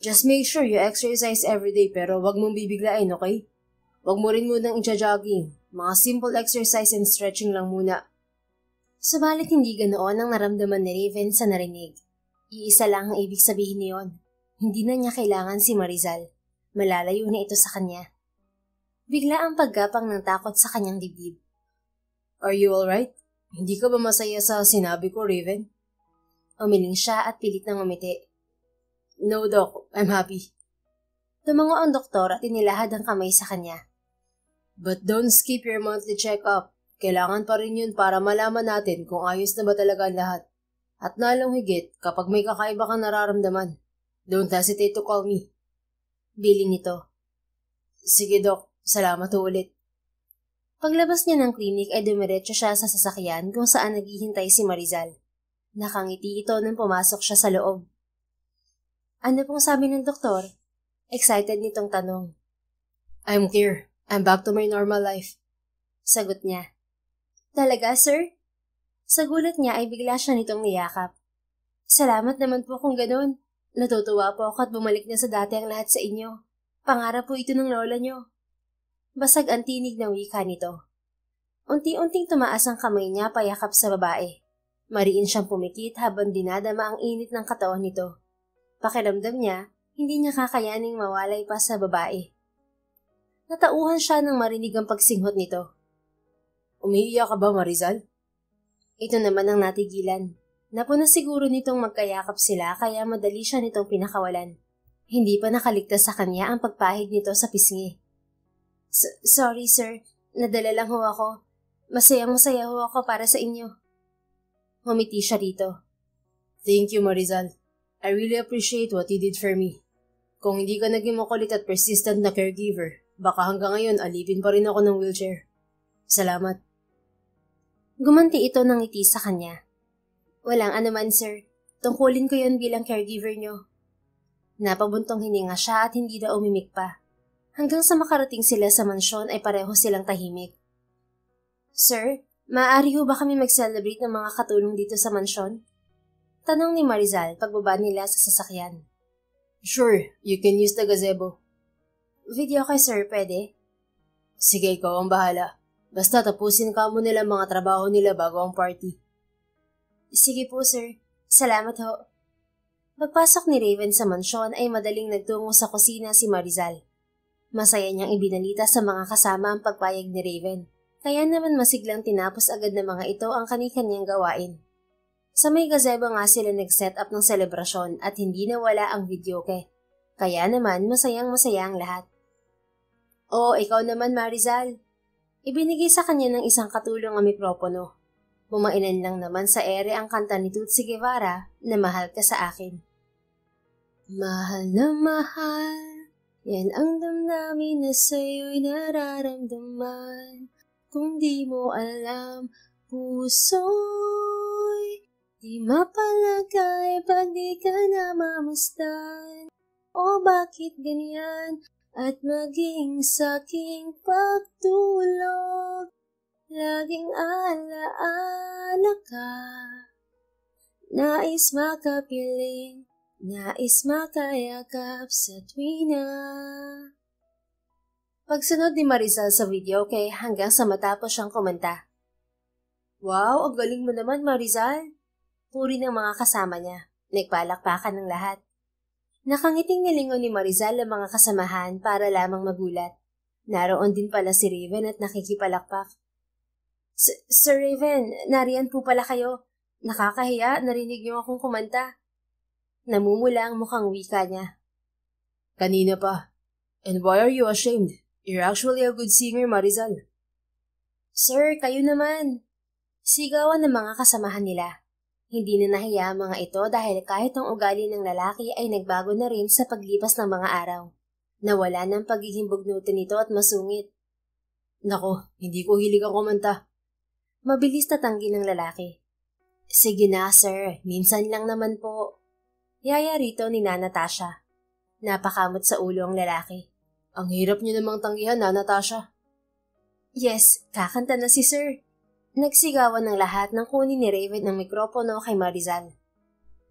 Just make sure you exercise everyday pero wag mong bibiglain, okay? Wag mo rin munang i-jogging. Mga simple exercise and stretching lang muna. Subalit hindi ganoon ang naramdaman ni Raven sa narinig. Iisa lang ang ibig sabihin niyon. Hindi na niya kailangan si Marizal. Malalayo na ito sa kanya. Bigla ang paggapang ng takot sa kanyang dibdib. Are you alright? Hindi ka ba masaya sa sinabi ko, Raven? Umiling siya at pilit nang umiti. No, Doc. I'm happy. Tumango ang doktor at inilahad ang kamay sa kanya. But don't skip your monthly check-up. Kailangan pa rin yun para malaman natin kung ayos na ba talaga ang lahat. At nalong higit, kapag may kakaiba kang nararamdaman, don't hesitate to call me. Biling nito. Sige, Doc. Salamat ulit. Paglabas niya ng klinik ay dumiretso siya sa sasakyan kung saan naghihintay si Marizal. Nakangiti ito nang pumasok siya sa loob. Ano pong sabi ng doktor? Excited nitong tanong. I'm clear. I'm back to my normal life. Sagot niya. Talaga, sir? Sa gulat niya ay bigla siya nitong niyakap. Salamat naman po kung ganun. Natutuwa po ako at bumalik na sa dati ang lahat sa inyo. Pangarap po ito ng lola niyo. Basag ang tinig ng wika nito. Unti-unting tumaas ang kamay niya payakap sa babae. Mariin siyang pumikit habang dinadama ang init ng katawan nito. Pakiramdam niya, Hindi niya kakayaning mawalay pa sa babae. Natauhan siya nang marinig ang pagsinghot nito. Umiiyak ka ba, Marizal? Ito naman ang natigilan. Napuna siguro nitong magkayakap sila kaya madali siya nitong pinakawalan. Hindi pa nakaligtas sa kanya ang pagpahid nito sa pisngi. Sorry sir, nadala lang ho ako. Masayang-masaya ho ako para sa inyo. Humiti siya rito. Thank you, Marizal. I really appreciate what you did for me. Kung hindi ka naging makulit at persistent na caregiver, baka hanggang ngayon alipin pa rin ako ng wheelchair. Salamat. Gumanti ito ng ngiti sa kanya. Walang anuman sir, tungkulin ko yun bilang caregiver nyo. Napabuntong hininga siya at hindi na umimik pa. Hanggang sa makarating sila sa mansyon ay pareho silang tahimik. Sir, maaari ho ba kami mag-celebrate ng mga katulong dito sa mansyon? Tanong ni Marizal pagbaba nila sa sasakyan. Sure, you can use the gazebo. Video kay sir, pwede? Sige, ikaw ang bahala. Basta tapusin ka mo nila mga trabaho nila bago ang party. Sige po sir, salamat ho. Pagpasok ni Raven sa mansyon ay madaling nagtungo sa kusina si Marizal. Masaya niyang ibinalita sa mga kasama ang pagpayag ni Raven, kaya naman masiglang tinapos agad ng mga ito ang kani-kanyang gawain. Sa may gazebo nga sila nag-set up ng selebrasyon at hindi nawala ang videoke, kaya naman masayang-masaya ang lahat. Oh, ikaw naman Marizal. Ibinigay sa kanya ng isang katulong ang mikropono. Bumainan lang naman sa ere ang kanta ni Tutsi Guevara na Mahal Ka Sa Akin. Mahal na mahal, yan ang damdamin na sa'yo'y nararamdaman. Kung di mo alam, puso'y di mapalagay pag di ka namamasdan. O bakit ganyan at maging sa'king pagtulog? Laging alaala ka, nais makapiling, nais makayakap sa tuwina. Pagsunod ni Marizal sa video kay hanggang sa matapos siyang kumanta. Wow, ang galing mo naman Marizal! Puri ng mga kasama niya, nagpalakpakan ng lahat. Nakangiting nilingon ni Marizal ang mga kasamahan para lamang magulat. Naroon din pala si Raven at nakikipalakpak. Sir Raven, nariyan po pala kayo. Nakakahiya, narinig niyo akong kumanta. Namumula ang mukhang wika niya. Kanina pa. And why are you ashamed? You're actually a good singer, Marizal. Sir, kayo naman. Sigawan ng mga kasamahan nila. Hindi na nahiya ang mga ito dahil kahit ang ugali ng lalaki ay nagbago na rin sa paglipas ng mga araw. Nawala ng pagiging bugnutin nito at masungit. Nako, hindi ko hilig ang kumanta. Mabilis tatanggi ng lalaki. Sige na, sir. Minsan lang naman po. Yaya rito ni Nana Tasha. Napakamot sa ulo ang lalaki. Ang hirap niyo namang tanggihan, Nana Tasha. Yes, kakanta na si sir. Nagsigawan ng lahat nang kunin ni Raven ng mikropono kay Marizal.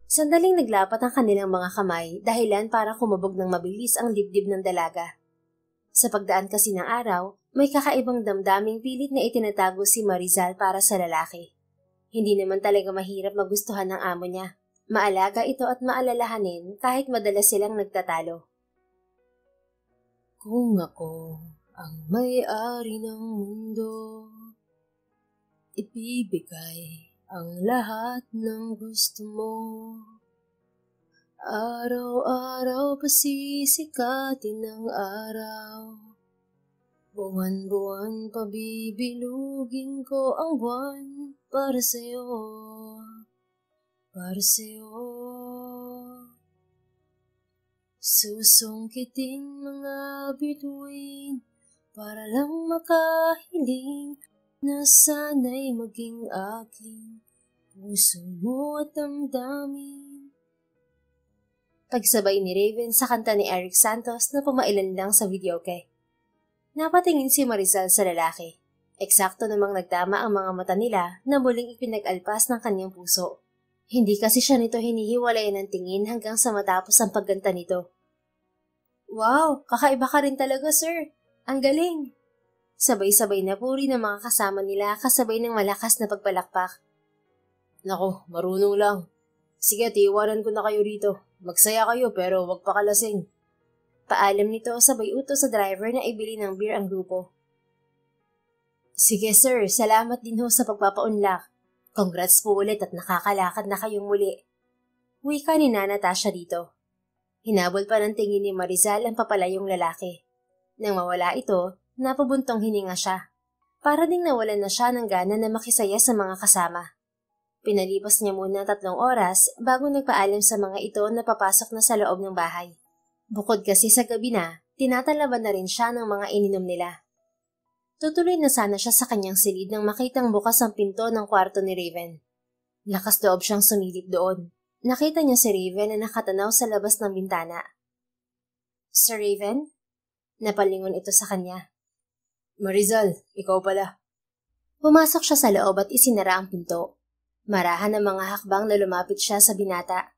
Sandaling naglapat ang kanilang mga kamay dahilan para kumabog ng mabilis ang dibdib ng dalaga. Sa pagdaan kasi ng araw, may kakaibang damdaming pilit na itinatago si Marizal para sa lalaki. Hindi naman talaga mahirap magustuhan ng amo niya. Maalaga ito at maalalahanin kahit madalas silang nagtatalo. Kung ako ang may-ari ng mundo, ibibigay ang lahat ng gusto mo. Araw-araw pasisikatin ang araw. Buwan-buwan pabibilugin ko ang buwan para sa'yo, para sa'yo. Susungkitin mga bituin para lang makahiling na sana'y maging aking puso mo at damdamin. Pagsabay ni Raven sa kanta ni Eric Santos na pumailan lang sa videoke. Napatingin si Marizal sa lalaki. Eksakto namang nagtama ang mga mata nila na muling ipinag-alpas ng kanyang puso. Hindi kasi siya nito hinihiwalayan ng tingin hanggang sa matapos ang pagganta nito. Wow, kakaiba ka rin talaga sir. Ang galing! Sabay-sabay na puri ng mga kasama nila kasabay ng malakas na pagpalakpak. Nako, marunong lang. Sige, tiwanan ko na kayo rito. Magsaya kayo pero wag pakalasing. Paalam nito sabay utos sa driver na ibili ng beer ang grupo. Sige sir, salamat din ho sa pagpapaunlak. Congrats po ulit at nakakalakad na kayong muli. Wika ni Natasha dito. Hinabol pa ng tingin ni Marizal ang papalayong lalaki. Nang mawala ito, napabuntong hininga siya. Para ding nawalan na siya ng gana na makisaya sa mga kasama. Pinalipas niya muna 3 oras bago nagpaalam sa mga ito na papasok na sa loob ng bahay. Bukod kasi sa gabi na, tinatalaban na rin siya ng mga ininom nila. Tutuloy na sana siya sa kanyang silid nang makitang bukas ang pinto ng kwarto ni Raven. Lakas loob siyang sumilip doon. Nakita niya si Raven na nakatanaw sa labas ng bintana. Sir Raven? Napalingon ito sa kanya. Marizal, ikaw pala. Pumasok siya sa loob at isinara ang pinto. Marahan ng mga hakbang na lumapit siya sa binata.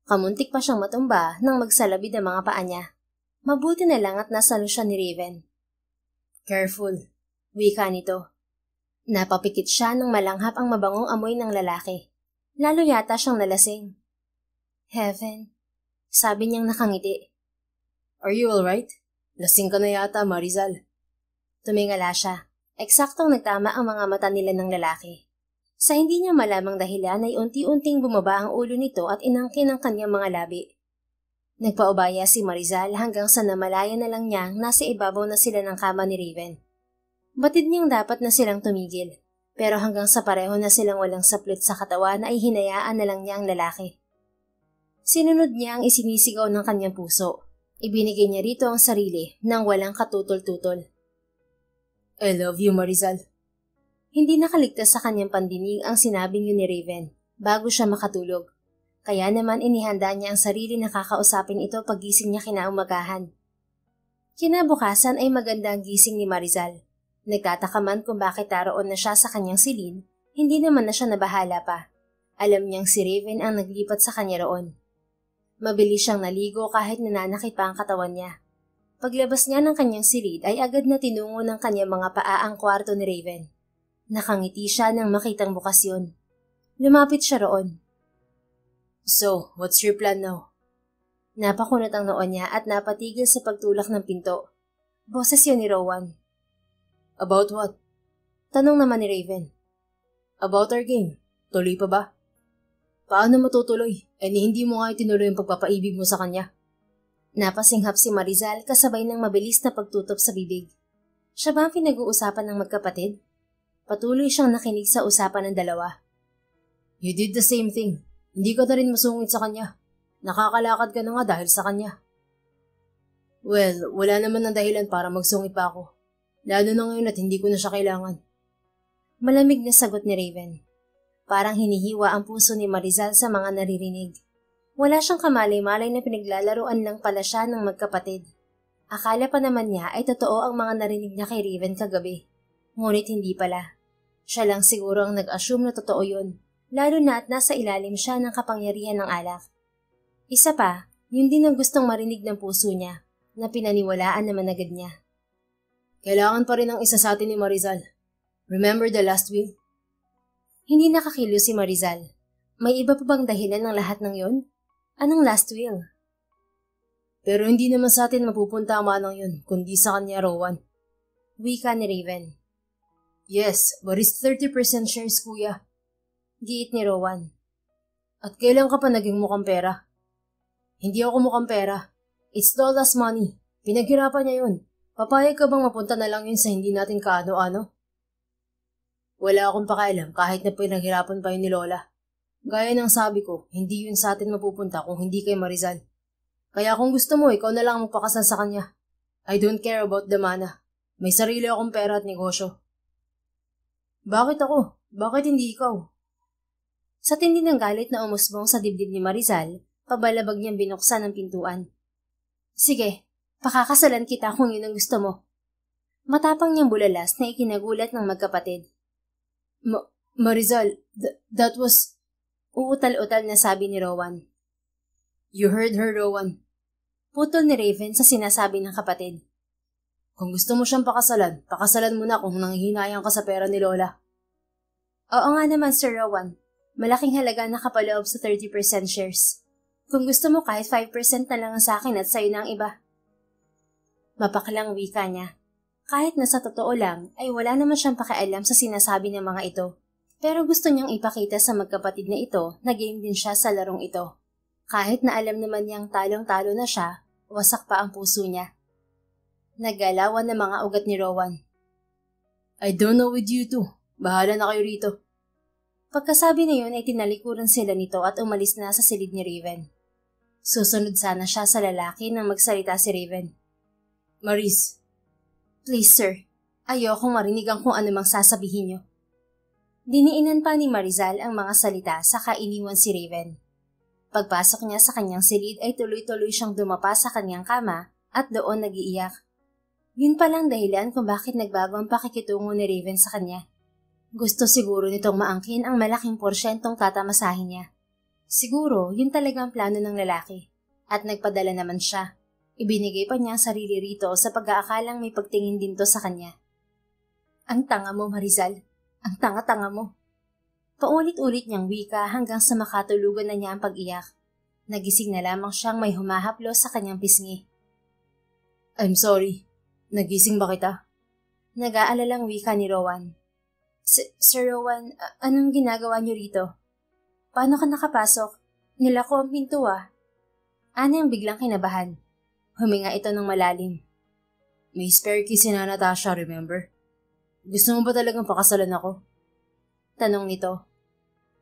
Kamuntik pa siyang matumba nang magsalabid ang mga paa niya. Mabuti na lang at nasalo siya ni Raven. Careful, wika nito. Napapikit siya nang malanghap ang mabangong amoy ng lalaki. Lalo yata siyang nalasing. Heaven, sabi niyang nakangiti. Are you alright? Lasing ka na yata, Marizal. Tumingala siya. Eksaktong nagtama ang mga mata nila ng lalaki. Sa hindi niya malamang dahilan ay unti-unting bumaba ang ulo nito at inangkin ang kanyang mga labi. Nagpaubaya si Marizal hanggang sa namalaya na lang niyang nasa ibabaw na sila ng kama ni Raven. Batid niyang dapat na silang tumigil, pero hanggang sa pareho na silang walang saplit sa katawan ay hinayaan na lang niya ang lalaki. Sinunod niya ang isinisigaw ng kanyang puso. Ibinigay niya rito ang sarili nang walang katutol-tutol. I love you, Marizal. Hindi nakaligtas sa kanyang pandinig ang sinabing yun ni Raven bago siya makatulog. Kaya naman inihanda niya ang sarili na kakausapin ito pagising niya kinaumagahan. Kinabukasan ay maganda ang gising ni Marizal. Nagtataka man kung bakit naroon na siya sa kanyang silid, hindi naman na siya nabahala pa. Alam niyang si Raven ang naglipat sa kanya roon. Mabilis siyang naligo kahit nananakit pa ang katawan niya. Paglabas niya ng kanyang silid ay agad na tinungo ng kanyang mga paa ang kwarto ni Raven. Nakangiti siya nang makitang bukas yun. Lumapit siya roon. So, what's your plan now? Napakunot ang noon niya at napatigil sa pagtulak ng pinto. Boses yun ni Rowan. About what? Tanong naman ni Raven. About our game. Tuloy pa ba? Paano matutuloy? Hindi mo nga itinuloy ang pagpapaibig mo sa kanya. Napasinghap si Marizal kasabay ng mabilis na pagtutok sa bibig. Siya ba ang pinag-uusapan ng magkapatid? Patuloy siyang nakinig sa usapan ng dalawa. You did the same thing. Hindi ka na rin masungit sa kanya. Nakakalakad ka na nga dahil sa kanya. Well, wala naman ng dahilan para magsungit pa ako. Lalo na ngayon at hindi ko na siya kailangan. Malamig na sagot ni Raven. Parang hinihiwa ang puso ni Marizal sa mga naririnig. Wala siyang kamalay-malay na pinaglalaruan lang pala siya ng magkapatid. Akala pa naman niya ay totoo ang mga narinig niya kay Raven kagabi. Ngunit hindi pala. Siya lang siguro ang nag-assume na totoo yun, lalo na at nasa ilalim siya ng kapangyarihan ng alak. Isa pa, yun din ang gustong marinig ng puso niya, na pinaniwalaan naman agad niya. Kailangan pa rin ang isa sa atin ni Marizal. Remember the last will? Hindi nakakilo si Marizal. May iba pa bang dahilan ng lahat ng yun? Anong last will? Pero hindi naman sa atin mapupunta ang manang yun, kundi sa kanya, Rowan. Wika ni Raven. Yes, but it's 30% shares, kuya. Giit ni Rowan. At kailan ka pa naging mukhang pera? Hindi ako mukhang pera. It's Lola's money. Pinaghirapan niya yun. Papayag ka bang mapunta na lang yun sa hindi natin kaano-ano? Wala akong pakialam kahit na pinaghirapan pa yun ni Lola. Gaya ng sabi ko, hindi yun sa atin mapupunta kung hindi kay Marizal. Kaya kung gusto mo, ikaw na lang magpakasal sa kanya. I don't care about the mana. May sarili akong pera at negosyo. Bakit ako? Bakit hindi ikaw? Sa tindi ng galit na umusbong sa dibdib ni Marizal, pabalabag niyang binuksan ang pintuan. Sige, pakakasalan kita kung yun ang gusto mo. Matapang niyang bulalas na ikinagulat ng magkapatid. Marizal, that was... Uutal-utal na sabi ni Rowan. You heard her, Rowan. Putol ni Raven sa sinasabi ng kapatid. Kung gusto mo siyang pakasalan mo na kung nanghihinayang ka sa pera ni Lola. Oo nga naman, Sir Rowan. Malaking halaga na kapaloob sa 30% shares. Kung gusto mo kahit 5% na lang ang sa akin at sa'yo na ang iba. Mapaklang wika niya. Kahit na sa totoo lang ay wala naman siyang pakialam sa sinasabi ng mga ito. Pero gusto niyang ipakita sa magkapatid na ito na game din siya sa larong ito. Kahit na alam naman niyang talong-talo na siya, wasak pa ang puso niya. Naggalawan ng mga ugat ni Rowan. I don't know with you two. Bahala na kayo rito. Pagkasabi na yun ay tinalikuran sila nito at umalis na sa silid ni Raven. Susunod sana siya sa lalaki nang magsalita si Raven. Maris. Please sir, ayokong marinig ang kung ano mang sasabihin niyo. Diniinan pa ni Marizal ang mga salita saka iniwan si Raven. Pagpasok niya sa kanyang silid ay tuloy-tuloy siyang dumapa sa kanyang kama at doon nag-iiyak. Yun palang dahilan kung bakit nagbago ang pakikitungo ni Raven sa kanya. Gusto siguro nitong maangkin ang malaking porsyentong tatamasahin niya. Siguro yun talagang plano ng lalaki at nagpadala naman siya. Ibinigay pa niya ang sarili rito sa pag-aakalang may pagtingin din to sa kanya. Ang tanga mo, Marizal. Ang tanga-tanga mo. Paulit-ulit niyang wika hanggang sa makatulugan na niya ang pag-iyak. Nagising na lamang siyang may humahaplo sa kanyang pisngi. I'm sorry. Nagising ba kita? Nag-aalalang wika ni Rowan. Sir Rowan, anong ginagawa niyo rito? Paano ka nakapasok? Nilako ang pinto ah. Ana ang biglang kinabahan. Huminga ito ng malalim. May spare key si Natasha, remember? Gusto mo ba talagang pakasalan ako? Tanong nito.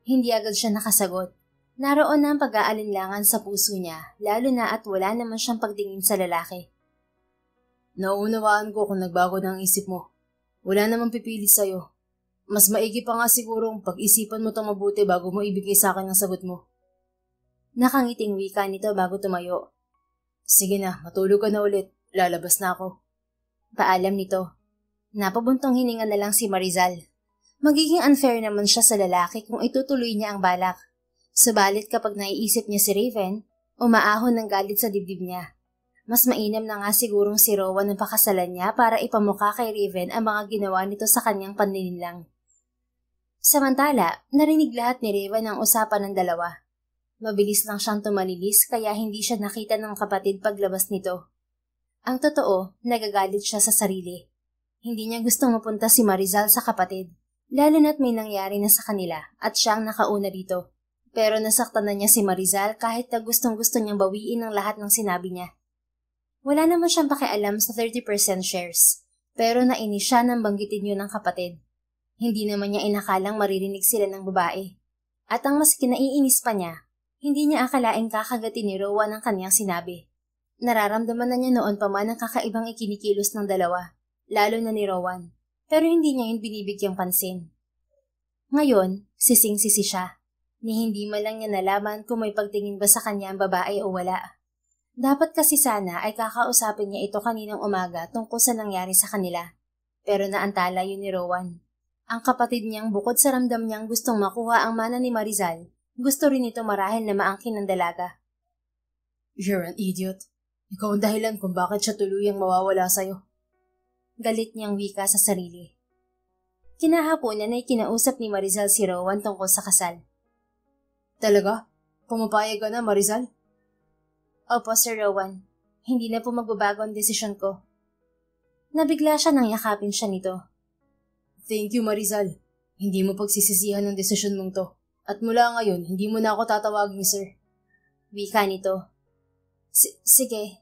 Hindi agad siya nakasagot. Naroon na ang pag-aalinlangan sa puso niya, lalo na at wala naman siyang pagtingin sa lalaki. Naunawaan ko kung nagbago na ang isip mo. Wala namang pipilit sa'yo. Mas maigi pa nga sigurong pag-isipan mo itong mabuti bago mo ibigay sa akin ang sagot mo. Nakangiting wika nito bago tumayo. Sige na, matulog ka na ulit. Lalabas na ako. Paalam nito. Napabuntong hininga na lang si Marizal. Magiging unfair naman siya sa lalaki kung itutuloy niya ang balak. Subalit kapag naiisip niya si Raven, umaahon ng galit sa dibdib niya. Mas mainam na nga sigurong si Rowan ang pakasalan niya para ipamukha kay Raven ang mga ginawa nito sa kanyang panlilinlang. Samantala, narinig lahat ni Raven ang usapan ng dalawa. Mabilis lang siyang tumalilis kaya hindi siya nakita ng kapatid paglabas nito. Ang totoo, nagagalit siya sa sarili. Hindi niya gustong mapunta si Marizal sa kapatid, lalo na't may nangyari na sa kanila at siya ang nakauna dito. Pero nasaktan na niya si Marizal kahit na gustong-gusto niyang bawiin ang lahat ng sinabi niya. Wala naman siyang pakialam sa 30% shares, pero nainis siya nang banggitin yun ng kapatid. Hindi naman niya inakalang maririnig sila ng babae. At ang mas kinaiinis pa niya, hindi niya akalaing kakagatin ni Rowan ang kanyang sinabi. Nararamdaman na niya noon pa man ang kakaibang ikinikilos ng dalawa, lalo na ni Rowan, pero hindi niya yun binibigyang pansin. Ngayon, sising-sisi siya, ni hindi man lang niya nalaman kung may pagtingin ba sa kanya ang babae o wala. Dapat kasi sana ay kakausapin niya ito kaninang umaga tungkol sa nangyari sa kanila, pero naantala yun ni Rowan. Ang kapatid niyang bukod sa ramdam niyang gustong makuha ang mana ni Marizal, gusto rin ito marahil na maangkin ng dalaga. You're an idiot. Ikaw ang dahilan kung bakit siya tuluyang mawawala sa'yo. Galit niyang wika sa sarili. Kinahaponan ay kinausap ni Marizal si Rowan tungkol sa kasal. Talaga? Pumapayag ka na, Marizal? Opo, Sir Rowan. Hindi na po magbabago ang desisyon ko. Nabigla siya nang yakapin siya nito. Thank you, Marizal. Hindi mo pagsisisihan ang desisyon mong to. At mula ngayon, hindi mo na ako tatawagin, sir. Wika nito. Sige.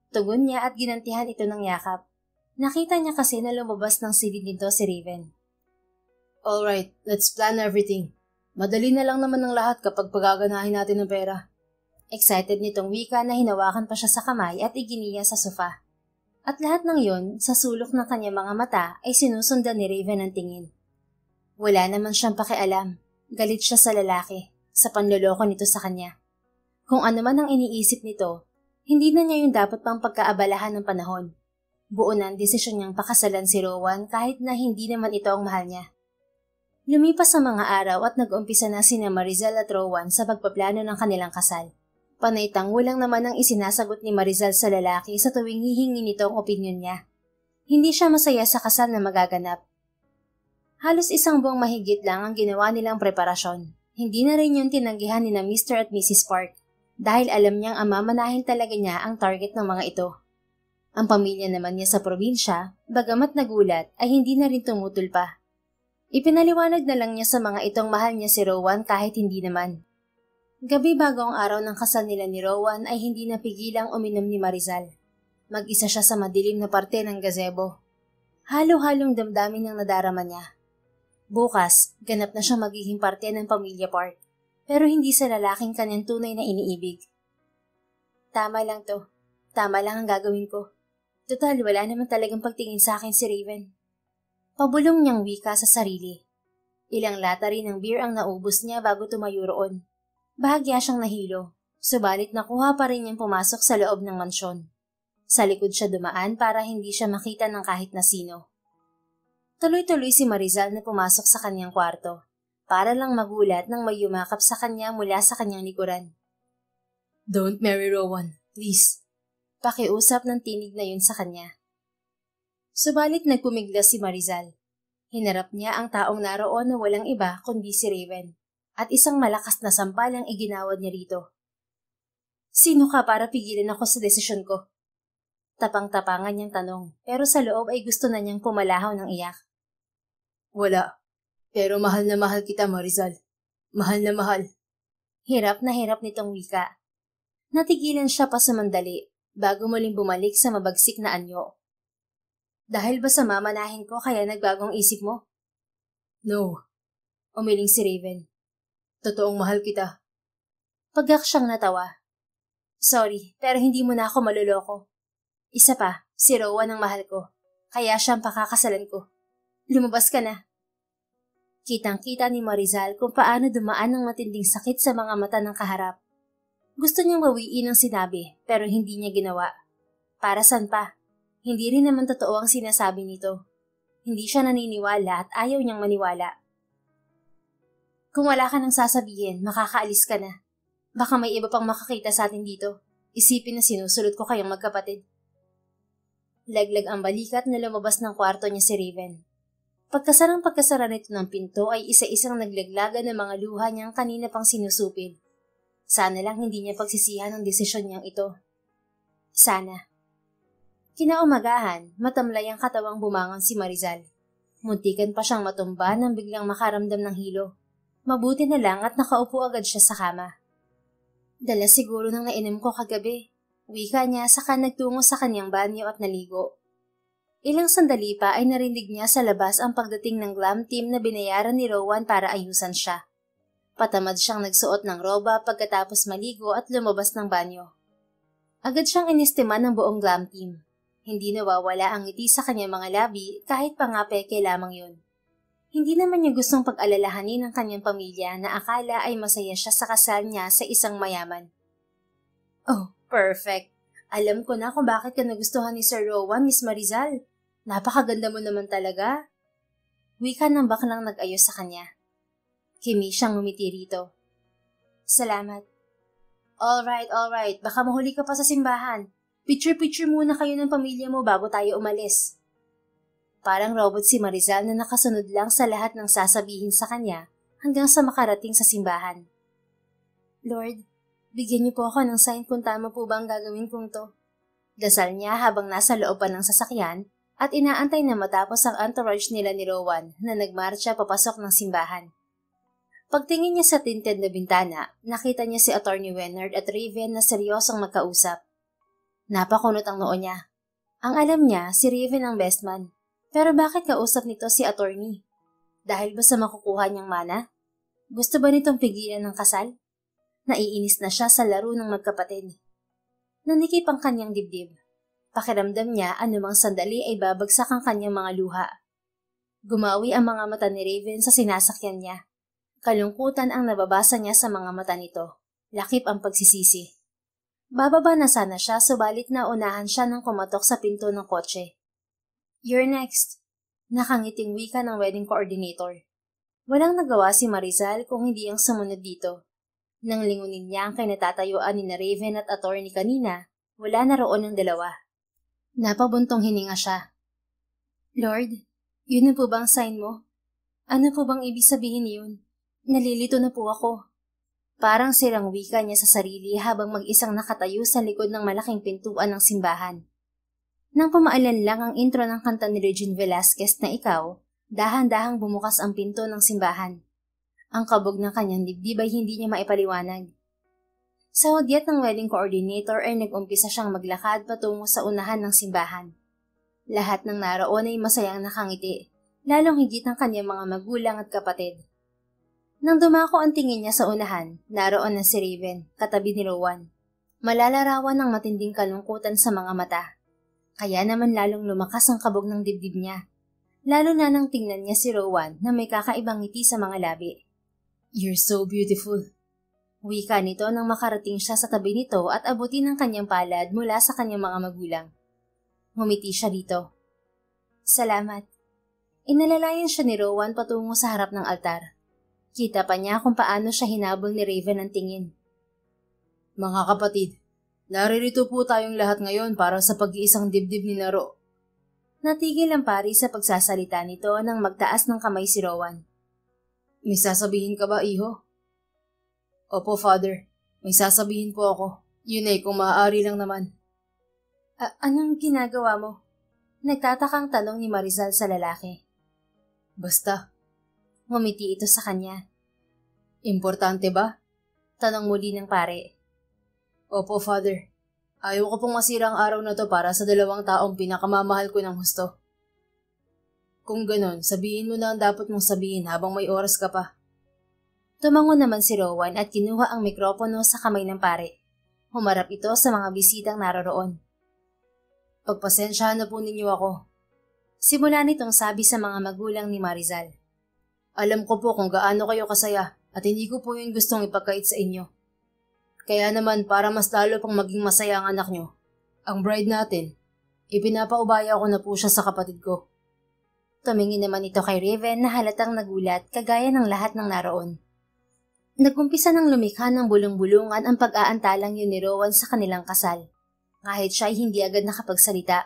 Tugon niya at ginantihan ito ng yakap. Nakita niya kasi na lumabas ng silid nito si Raven. Alright, let's plan everything. Madali na lang naman ang lahat kapag pagaganahin natin ng pera. Excited nitong wika na hinawakan pa siya sa kamay at iginiya sa sofa. At lahat ng yon, sa sulok ng kanyang mga mata ay sinusundan ni Raven ang tingin. Wala naman siyang pakialam. Galit siya sa lalaki, sa panloloko nito sa kanya. Kung ano man ang iniisip nito, hindi na niya yung dapat pang pagkaabalahan ng panahon. Buo na ang desisyon niyang pakasalan si Rowan kahit na hindi naman ito ang mahal niya. Lumipas ang mga araw at nag-umpisa na sina Marizal at Rowan sa pagpaplano ng kanilang kasal. Panay-tango lang naman ang isinasagot ni Marizal sa lalaki sa tuwing hihingi nito ang opinyon niya. Hindi siya masaya sa kasal na magaganap. Halos isang buwang mahigit lang ang ginawa nilang preparasyon. Hindi na rin yung tinanggihan ni na Mr. at Mrs. Park. dahil alam niyang mamanahin talaga niya ang target ng mga ito. Ang pamilya naman niya sa probinsya, bagamat nagulat, ay hindi na rin tumutol pa. Ipinaliwanag na lang niya sa mga itong mahal niya si Rowan kahit hindi naman. Gabi bago ang araw ng kasal nila ni Rowan ay hindi napigilang uminom ni Marizal. Mag-isa siya sa madilim na parte ng gazebo. Halo-halong damdamin ang nadarama niya. Bukas, ganap na siyang magiging parte ng pamilya park, pero hindi sa lalaking kanyang tunay na iniibig. Tama lang to. Tama lang ang gagawin ko. Total, wala naman talagang pagtingin sa akin si Raven. Pabulong niyang wika sa sarili. Ilang lata rin ng beer ang naubos niya bago tumayo roon. Bahagya siyang nahilo, subalit nakuha pa rin niyang pumasok sa loob ng mansyon. Sa likod siya dumaan para hindi siya makita ng kahit na sino. Tuloy-tuloy si Marizal na pumasok sa kanyang kwarto, para lang magulat nang may yumakap sa kanya mula sa kanyang likuran. Don't marry Rowan, please. Pakiusap ng tinig na yun sa kanya. Subalit nagpumiglas si Marizal. Hinarap niya ang taong naroon na walang iba kundi si Raven, at isang malakas na sampal ang iginawad niya rito. Sino ka para pigilan ako sa desisyon ko? Tapang-tapangan niyang tanong, pero sa loob ay gusto na niyang pumalahaw ng iyak. Wala. Pero mahal na mahal kita, Marizal. Mahal na mahal. Hirap na hirap nitong wika. Natigilan siya pa sumandali bago muling bumalik sa mabagsik na anyo. Dahil ba sa mamanahin ko kaya nagbagong isip mo? No. Umiling si Raven. Totoong mahal kita. Pagak siyang natawa. Sorry, pero hindi mo na ako maluloko. Isa pa, si Rowan ang mahal ko. Kaya siyang pakakasalan ko. Lumabas ka na. Kitang-kita ni Marizal kung paano dumaan ng matinding sakit sa mga mata ng kaharap. Gusto niyang bawiin ang sinabi, pero hindi niya ginawa. Para saan pa? Hindi rin naman totoo ang sinasabi nito. Hindi siya naniniwala at ayaw niyang maniwala. Kung wala ka nang sasabihin, makakaalis ka na. Baka may iba pang makakita sa atin dito. Isipin na sinusulot ko kayong magkapatid. Laglag ang balikat na lumabas ng kwarto niya si Raven. Pagkasara nito ng pinto ay isa-isang naglaglagan ng mga luha niyang kanina pang sinusupil. Sana lang hindi niya pagsisihan ang desisyon niyang ito. Sana. Kinaumagahan, matamlay ang katawang bumangon si Marizal. Muntikan pa siyang matumba nang biglang makaramdam ng hilo. Mabuti na lang at nakaupo agad siya sa kama. Dala siguro ng nainom ko kagabi. Wika niya saka nagtungo sa kanyang banyo at naligo. Ilang sandali pa ay narinig niya sa labas ang pagdating ng glam team na binayaran ni Rowan para ayusan siya. Patamad siyang nagsuot ng roba pagkatapos maligo at lumabas ng banyo. Agad siyang inistiman ng buong glam team. Hindi nawawala ang ngiti sa kanyang mga labi kahit pa nga peke lamang yun. Hindi naman niya gustong pag-alalahanin ang kanyang pamilya na akala ay masaya siya sa kasal niya sa isang mayaman. Oh, perfect. Alam ko na kung bakit ka nagustuhan ni Sir Rowan, Miss Marizal. Napakaganda mo naman talaga. Wika ng baklang nag-ayos sa kanya. Kimi siyang ngumiti rito. Salamat. Alright. Baka mahuli ka pa sa simbahan. Picture-picture muna kayo ng pamilya mo bago tayo umalis. Parang robot si Marizal na nakasunod lang sa lahat ng sasabihin sa kanya hanggang sa makarating sa simbahan. Lord, bigyan niyo po ako ng sign kung tama po ba ang gagawin kong to. Dasal niya habang nasa loob pa ng sasakyan at inaantay na matapos ang entourage nila ni Rowan na nagmarcha papasok ng simbahan. Pagtingin niya sa tinted na bintana, nakita niya si Attorney Wennard at Raven na seryosong magkausap. Napakunot ang noo niya. Ang alam niya, si Raven ang best man. Pero bakit kausap nito si Attorney? Dahil ba sa makukuha niyang mana? Gusto ba nitong pigilan ng kasal? Naiinis na siya sa laro ng magkapatid. Nanikip ang kanyang dibdib. Pakiramdam niya anumang sandali ay babagsak ang kanyang mga luha. Gumawi ang mga mata ni Raven sa sinasakyan niya. Kalungkutan ang nababasa niya sa mga mata nito. Lakip ang pagsisisi. Bababa na sana siya subalit naunahan siya nang kumatok sa pinto ng kotse. You're next. Nakangiting wika ng wedding coordinator. Walang nagawa si Marizal kung hindi ang sumunod dito. Nang lingunin niya ang kinatatayuan ni na Raven at Attorney kanina, wala na roon ang dalawa. Napabuntong hininga siya. Lord, yun na po bang sign mo? Ano po bang ibig sabihin yun? Nalilito na po ako. Parang sirang wika niya sa sarili habang mag-isang nakatayo sa likod ng malaking pintuan ng simbahan. Nang pumaalan lang ang intro ng kanta ni Regine Velasquez na Ikaw, dahan-dahang bumukas ang pinto ng simbahan. Ang kabog ng kanyang dibdib ay hindi niya maipaliwanag. Sa hudyat ng wedding coordinator ay nag-umpisa siyang maglakad patungo sa unahan ng simbahan. Lahat ng naroon ay masayang nakangiti, lalong higit ang kanyang mga magulang at kapatid. Nang dumako ang tingin niya sa unahan, naroon na si Raven, katabi ni Rowan. Malalarawan ng matinding kalungkutan sa mga mata. Kaya naman lalong lumakas ang kabog ng dibdib niya. Lalo na nang tingnan niya si Rowan na may kakaibang ngiti sa mga labi. "You're so beautiful." Wika nito nang makarating siya sa tabi nito at abutin ang kanyang palad mula sa kanyang mga magulang. Ngumiti siya dito. "Salamat." Inalalayan siya ni Rowan patungo sa harap ng altar. Kita pa niya kung paano siya hinabol ni Raven ang tingin. "Mga kapatid, naririto po tayong lahat ngayon para sa pag-iisang dibdib ni Naro." Natigil ang pari sa pagsasalita nito nang magtaas ng kamay si Rowan. "May sasabihin ka ba, iho?" "Opo, Father. May sasabihin po ako. Yun ay kung maaari lang naman." Anong ginagawa mo?" Nagtatakang tanong ni Marizal sa lalaki. "Basta." Ngumiti ito sa kanya. "Importante ba?" Tanong muli ng pare. "Opo, Father. Ayaw ko pong masira ang araw na to para sa 2 taong pinakamamahal ko ng husto. Kung ganon, sabihin mo na ang dapat mong sabihin habang may oras ka pa." Tumango naman si Rowan at kinuha ang mikropono sa kamay ng pare. Humarap ito sa mga bisitang naroroon. "Pagpasensyahan na po ninyo ako." Simula nitong sabi sa mga magulang ni Marizal. "Alam ko po kung gaano kayo kasaya at hindi ko po yung gustong ipagkait sa inyo. Kaya naman para mas lalo pang maging masaya ang anak nyo, ang bride natin, ipinapaubaya ko na po siya sa kapatid ko." Tumingin naman ito kay Raven na halatang nagulat kagaya ng lahat ng naroon. Nagumpisa ng lumikha ng bulong-bulungan ang pag-aantalang yun ni Rowan sa kanilang kasal, kahit siya ay hindi agad nakapagsalita.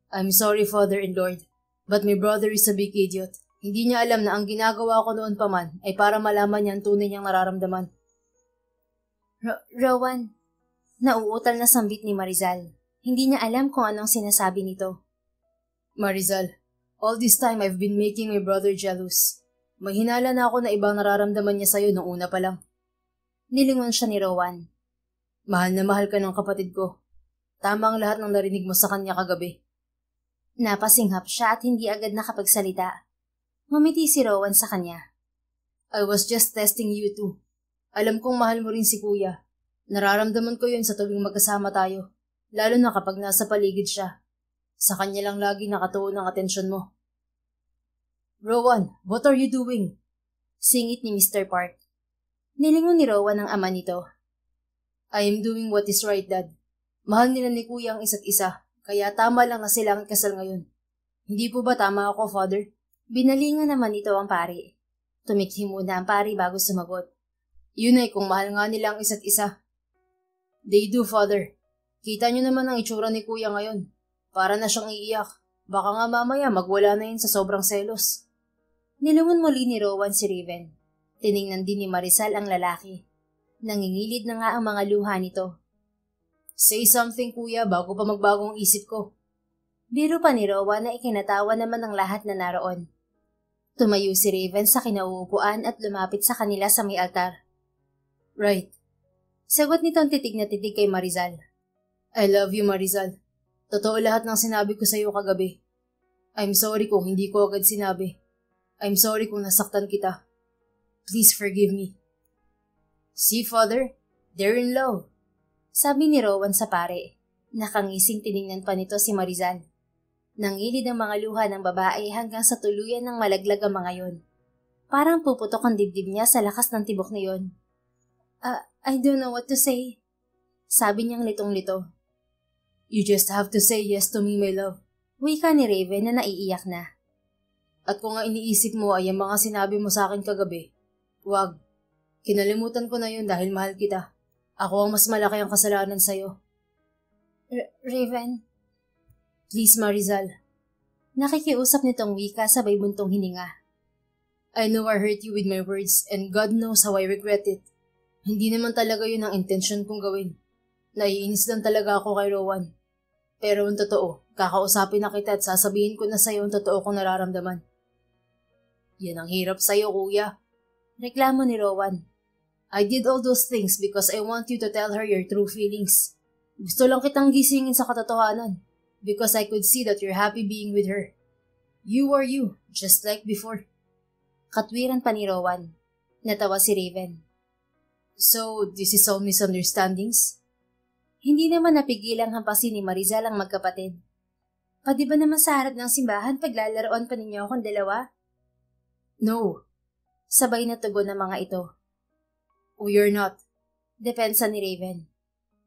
"I'm sorry, Father and Lord, but my brother is a big idiot. Hindi niya alam na ang ginagawa ko noon pa man ay para malaman niya ang tunay niyang nararamdaman." Rowan, nauutal na sambit ni Marizal. Hindi niya alam kung anong sinasabi nito. "Marizal, all this time I've been making my brother jealous. May hinala na ako na ibang nararamdaman niya sa'yo noong una pa lang." Nilingon siya ni Rowan. "Mahal na mahal ka ng kapatid ko. Tama ang lahat ng narinig mo sa kanya kagabi." Napasinghap siya at hindi agad nakapagsalita. Ngumiti si Rowan sa kanya. "I was just testing you too. Alam kong mahal mo rin si Kuya. Nararamdaman ko yun sa tuwing magkasama tayo, lalo na kapag nasa paligid siya. Sa kanya lang lagi nakatuon ang atensyon mo." "Rowan, what are you doing?" Singit ni Mr. Park. Nilingon ni Rowan ang ama nito. "I am doing what is right, Dad. Mahal nila ni Kuya ang isa't isa, kaya tama lang na sila ang kasal ngayon. Hindi po ba tama ako, Father?" Binalingan naman ito ang pari. Tumikhi muna ang pari bago sumagot. "Yun ay kung mahal nga nila ang isa't isa." "They do, Father. Kita niyo naman ang itsura ni Kuya ngayon. Para na siyang iiyak. Baka nga mamaya magwala na yun sa sobrang selos." Nilingon muli ni Rowan si Raven. Tiningnan din ni Marizal ang lalaki. Nangingilid na nga ang mga luha nito. "Say something, Kuya, bago pa magbagong isip ko." Biro pa ni Rowan na ikinatawa naman ng lahat na naroon. Tumayo si Raven sa kinauupuan at lumapit sa kanila sa may altar. "Right." Sagot nitong titig na titig kay Marizal. "I love you, Marizal. Totoo lahat ng sinabi ko sa iyo kagabi. I'm sorry kung hindi ko agad sinabi. I'm sorry kung nasaktan kita. Please forgive me." "See, Father? They're in love." Sabi ni Rowan sa pare. Nakangising tiningnan pa nito si Marizal. Nangilid ang mga luha ng babae hanggang sa tuluyan ng malaglag ang mga yon. Parang puputok ang dibdib niya sa lakas ng tibok na yon. I don't know what to say." Sabi niyang litong-lito. "You just have to say yes to me, my love." Wika ni Raven na naiiyak na. "At kung nga iniisip mo ay ang mga sinabi mo sa akin kagabi, wag. Kinalimutan ko na yun dahil mahal kita. Ako ang mas malaki ang kasalanan sa'yo." Raven? "Please, Marizal." Nakikiusap nitong wika sabay buntong hininga. I know I hurt you with my words and God knows how I regret it. Hindi naman talaga yun ang intention kong gawin. Naiinis lang talaga ako kay Rowan. Pero ang totoo, kakausapin na kita at sasabihin ko na sa'yo ang totoo kong nararamdaman. Yan ang hirap sa'yo, kuya. Reklamo ni Rowan. I did all those things because I want you to tell her your true feelings. Gusto lang kitang gisingin sa katotohanan because I could see that you're happy being with her. You are you, just like before. Katwiran pa ni Rowan. Natawa si Raven. So, this is all misunderstandings? Hindi naman napigilang hampasin ni Marizal ang magkapatid. Pwede ba naman sa harap ng simbahan paglalaroan pa ninyo akong dalawa? No. Sabay na tugon ng mga ito. We're not. Depensa ni Raven.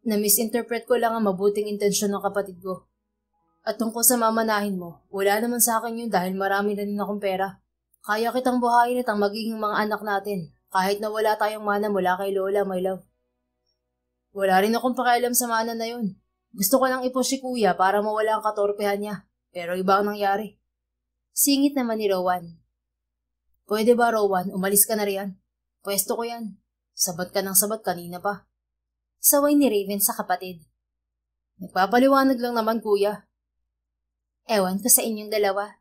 Na-misinterpret ko lang ang mabuting intensyon ng kapatid ko. At tungkol sa mamanahin mo, wala naman sa akin yun dahil marami na rin akong pera. Kaya kitang buhayin at ang magiging mga anak natin, kahit na wala tayong mana mula kay Lola, my love. Wala rin akong pakialam sa mana na yun. Gusto ko lang i-push si kuya para mawala ang katorpehan niya, pero iba ang nangyari. Singit naman ni Rowan. Pwede ba, Rowan, umalis ka na riyan? Pwesto ko yan. Sabat ka ng sabat kanina pa. Saway ni Raven sa kapatid. Nagpapaliwanag lang naman, kuya. Ewan ko sa inyong dalawa.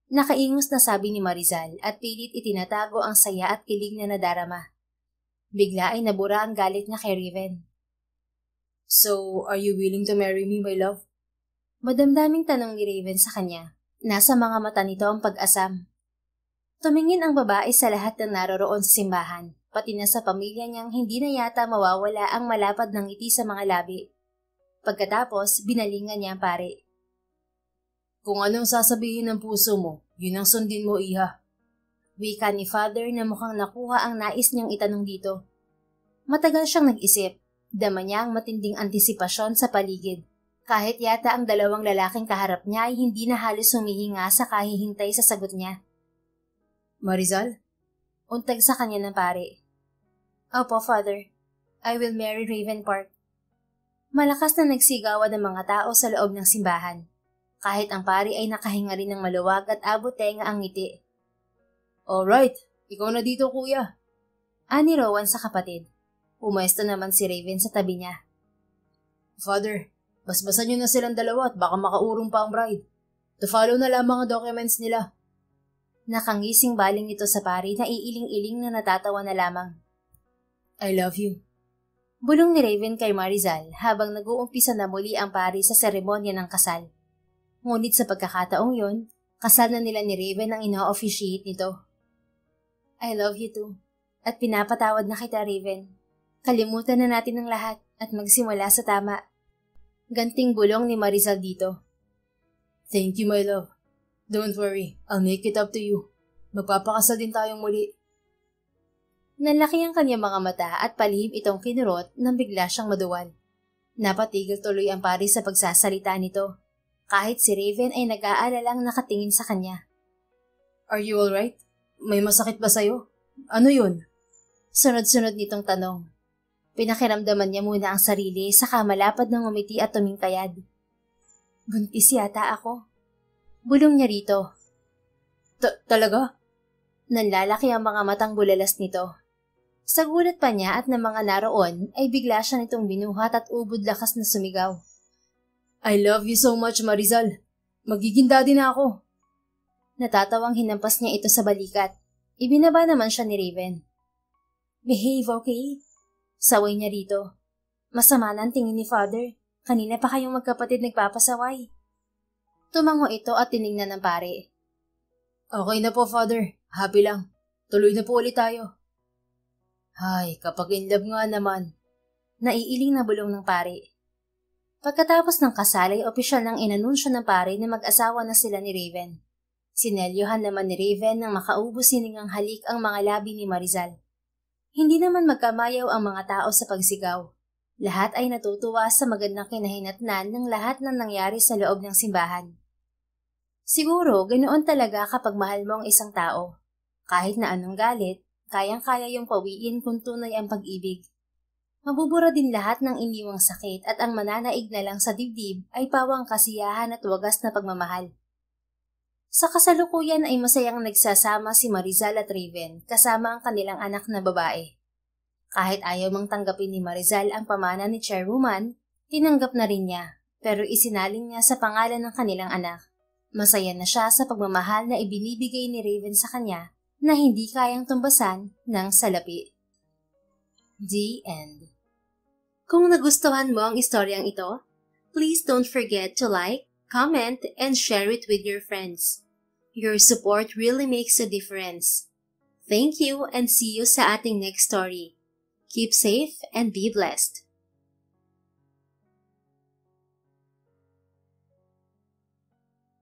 Nakaingos na sabi ni Marizal at pilit itinatago ang saya at kilig na nadarama. Bigla ay nabura ang galit niya kay Raven. So, are you willing to marry me, my love? Madamdaming tanong ni Raven sa kanya. Nasa mga mata nito ang pag-asam. Tumingin ang babae sa lahat ng naroroon sa simbahan, pati na sa pamilya niyang hindi na yata mawawala ang malapad ng ngiti sa mga labi. Pagkatapos, binalingan niya ang pare. Kung anong sasabihin ng puso mo, yun ang sundin mo, iha. Wika ni Father na mukhang nakuha ang nais niyang itanong dito. Matagal siyang nag-isip. Dama niya ang matinding antisipasyon sa paligid. Kahit yata ang dalawang lalaking kaharap niya ay hindi na halos humihinga sa kahihintay sa sagot niya. Marizal? Untag sa kanya ng pare. Opo, Father. I will marry Raven Park. Malakas na nagsigawan ng mga tao sa loob ng simbahan. Kahit ang pari ay nakahinga rin ng maluwag at abot tenga ang ngiti. Alright, ikaw na dito, kuya. Ani Rowan sa kapatid. Pumuesto naman si Raven sa tabi niya. Father, basbasan niyo na silang dalawa at baka makaurong pa ang bride. To follow na lamang ang documents nila. Nakangising baling ito sa pari na iiling-iling na natatawa na lamang. I love you. Bulong ni Raven kay Marizal habang nag-uumpisa na muli ang pari sa seremonya ng kasal. Ngunit sa pagkakataong yon, kasal na nila ni Raven ang ino-officiate nito. I love you too. At pinapatawad na kita, Raven. Kalimutan na natin ang lahat at magsimula sa tama. Ganting bulong ni Marizal dito. Thank you, my love. Don't worry, I'll make it up to you. Magpapakasal din tayong muli. Nalaki ang kanyang mga mata at palihim itong kinurot nang bigla siyang maduwal. Napatigil tuloy ang pari sa pagsasalita nito. Kahit si Raven ay nag-aalalang nakatingin sa kanya. Are you alright? May masakit ba sa'yo? Ano yun? Sunod-sunod nitong tanong. Pinakiramdaman niya muna ang sarili saka malapad ng umiti at tumingkayad. Buntis yata ako. Bulong niya rito. Talaga? Nanlalaki ang mga matang bulalas nito. Sa gulat pa niya at ng mga naroon ay bigla siya nitong binuhat at ubod lakas na sumigaw. I love you so much, Marizal. Magiging daddy na ako. Natatawang hinampas niya ito sa balikat. Ibinaba naman siya ni Raven. Behave, okay? Saway niya rito. Masama na ang tingin ni Father. Kanina pa kayong magkapatid nagpapasaway. Tumango ito at tiningnan ng pare. Okay na po, Father. Happy lang. Tuloy na po ulit tayo. Ay, kapag in love nga naman. Naiiling na bulong ng pare. Pagkatapos ng kasal ay opisyal nang inanunsyo ng pare na mag-asawa na sila ni Raven. Sinelyohan naman ni Raven nang makaubos siningang halik ang mga labi ni Marizal. Hindi naman magkamayaw ang mga tao sa pagsigaw. Lahat ay natutuwa sa magandang kinahinatnan ng lahat ng nangyari sa loob ng simbahan. Siguro, ganoon talaga kapag mahal mo ang isang tao. Kahit na anong galit, kayang-kaya yung pawiin kung tunay ang pag-ibig. Mabubura din lahat ng iniwang sakit at ang mananaig na lang sa dibdib ay pawang kasiyahan at wagas na pagmamahal. Sa kasalukuyan ay masayang nagsasama si Marizal at Raven kasama ang kanilang anak na babae. Kahit ayaw mang tanggapin ni Marizal ang pamana ni Chairwoman, tinanggap na rin niya pero isinalin niya sa pangalan ng kanilang anak. Masaya na siya sa pagmamahal na ibinibigay ni Raven sa kanya na hindi kayang tumbasan ng salapi. The End. Kung nagustuhan mo ang istoryang ito, please don't forget to like, comment, and share it with your friends. Your support really makes a difference. Thank you and see you sa ating next story. Keep safe and be blessed.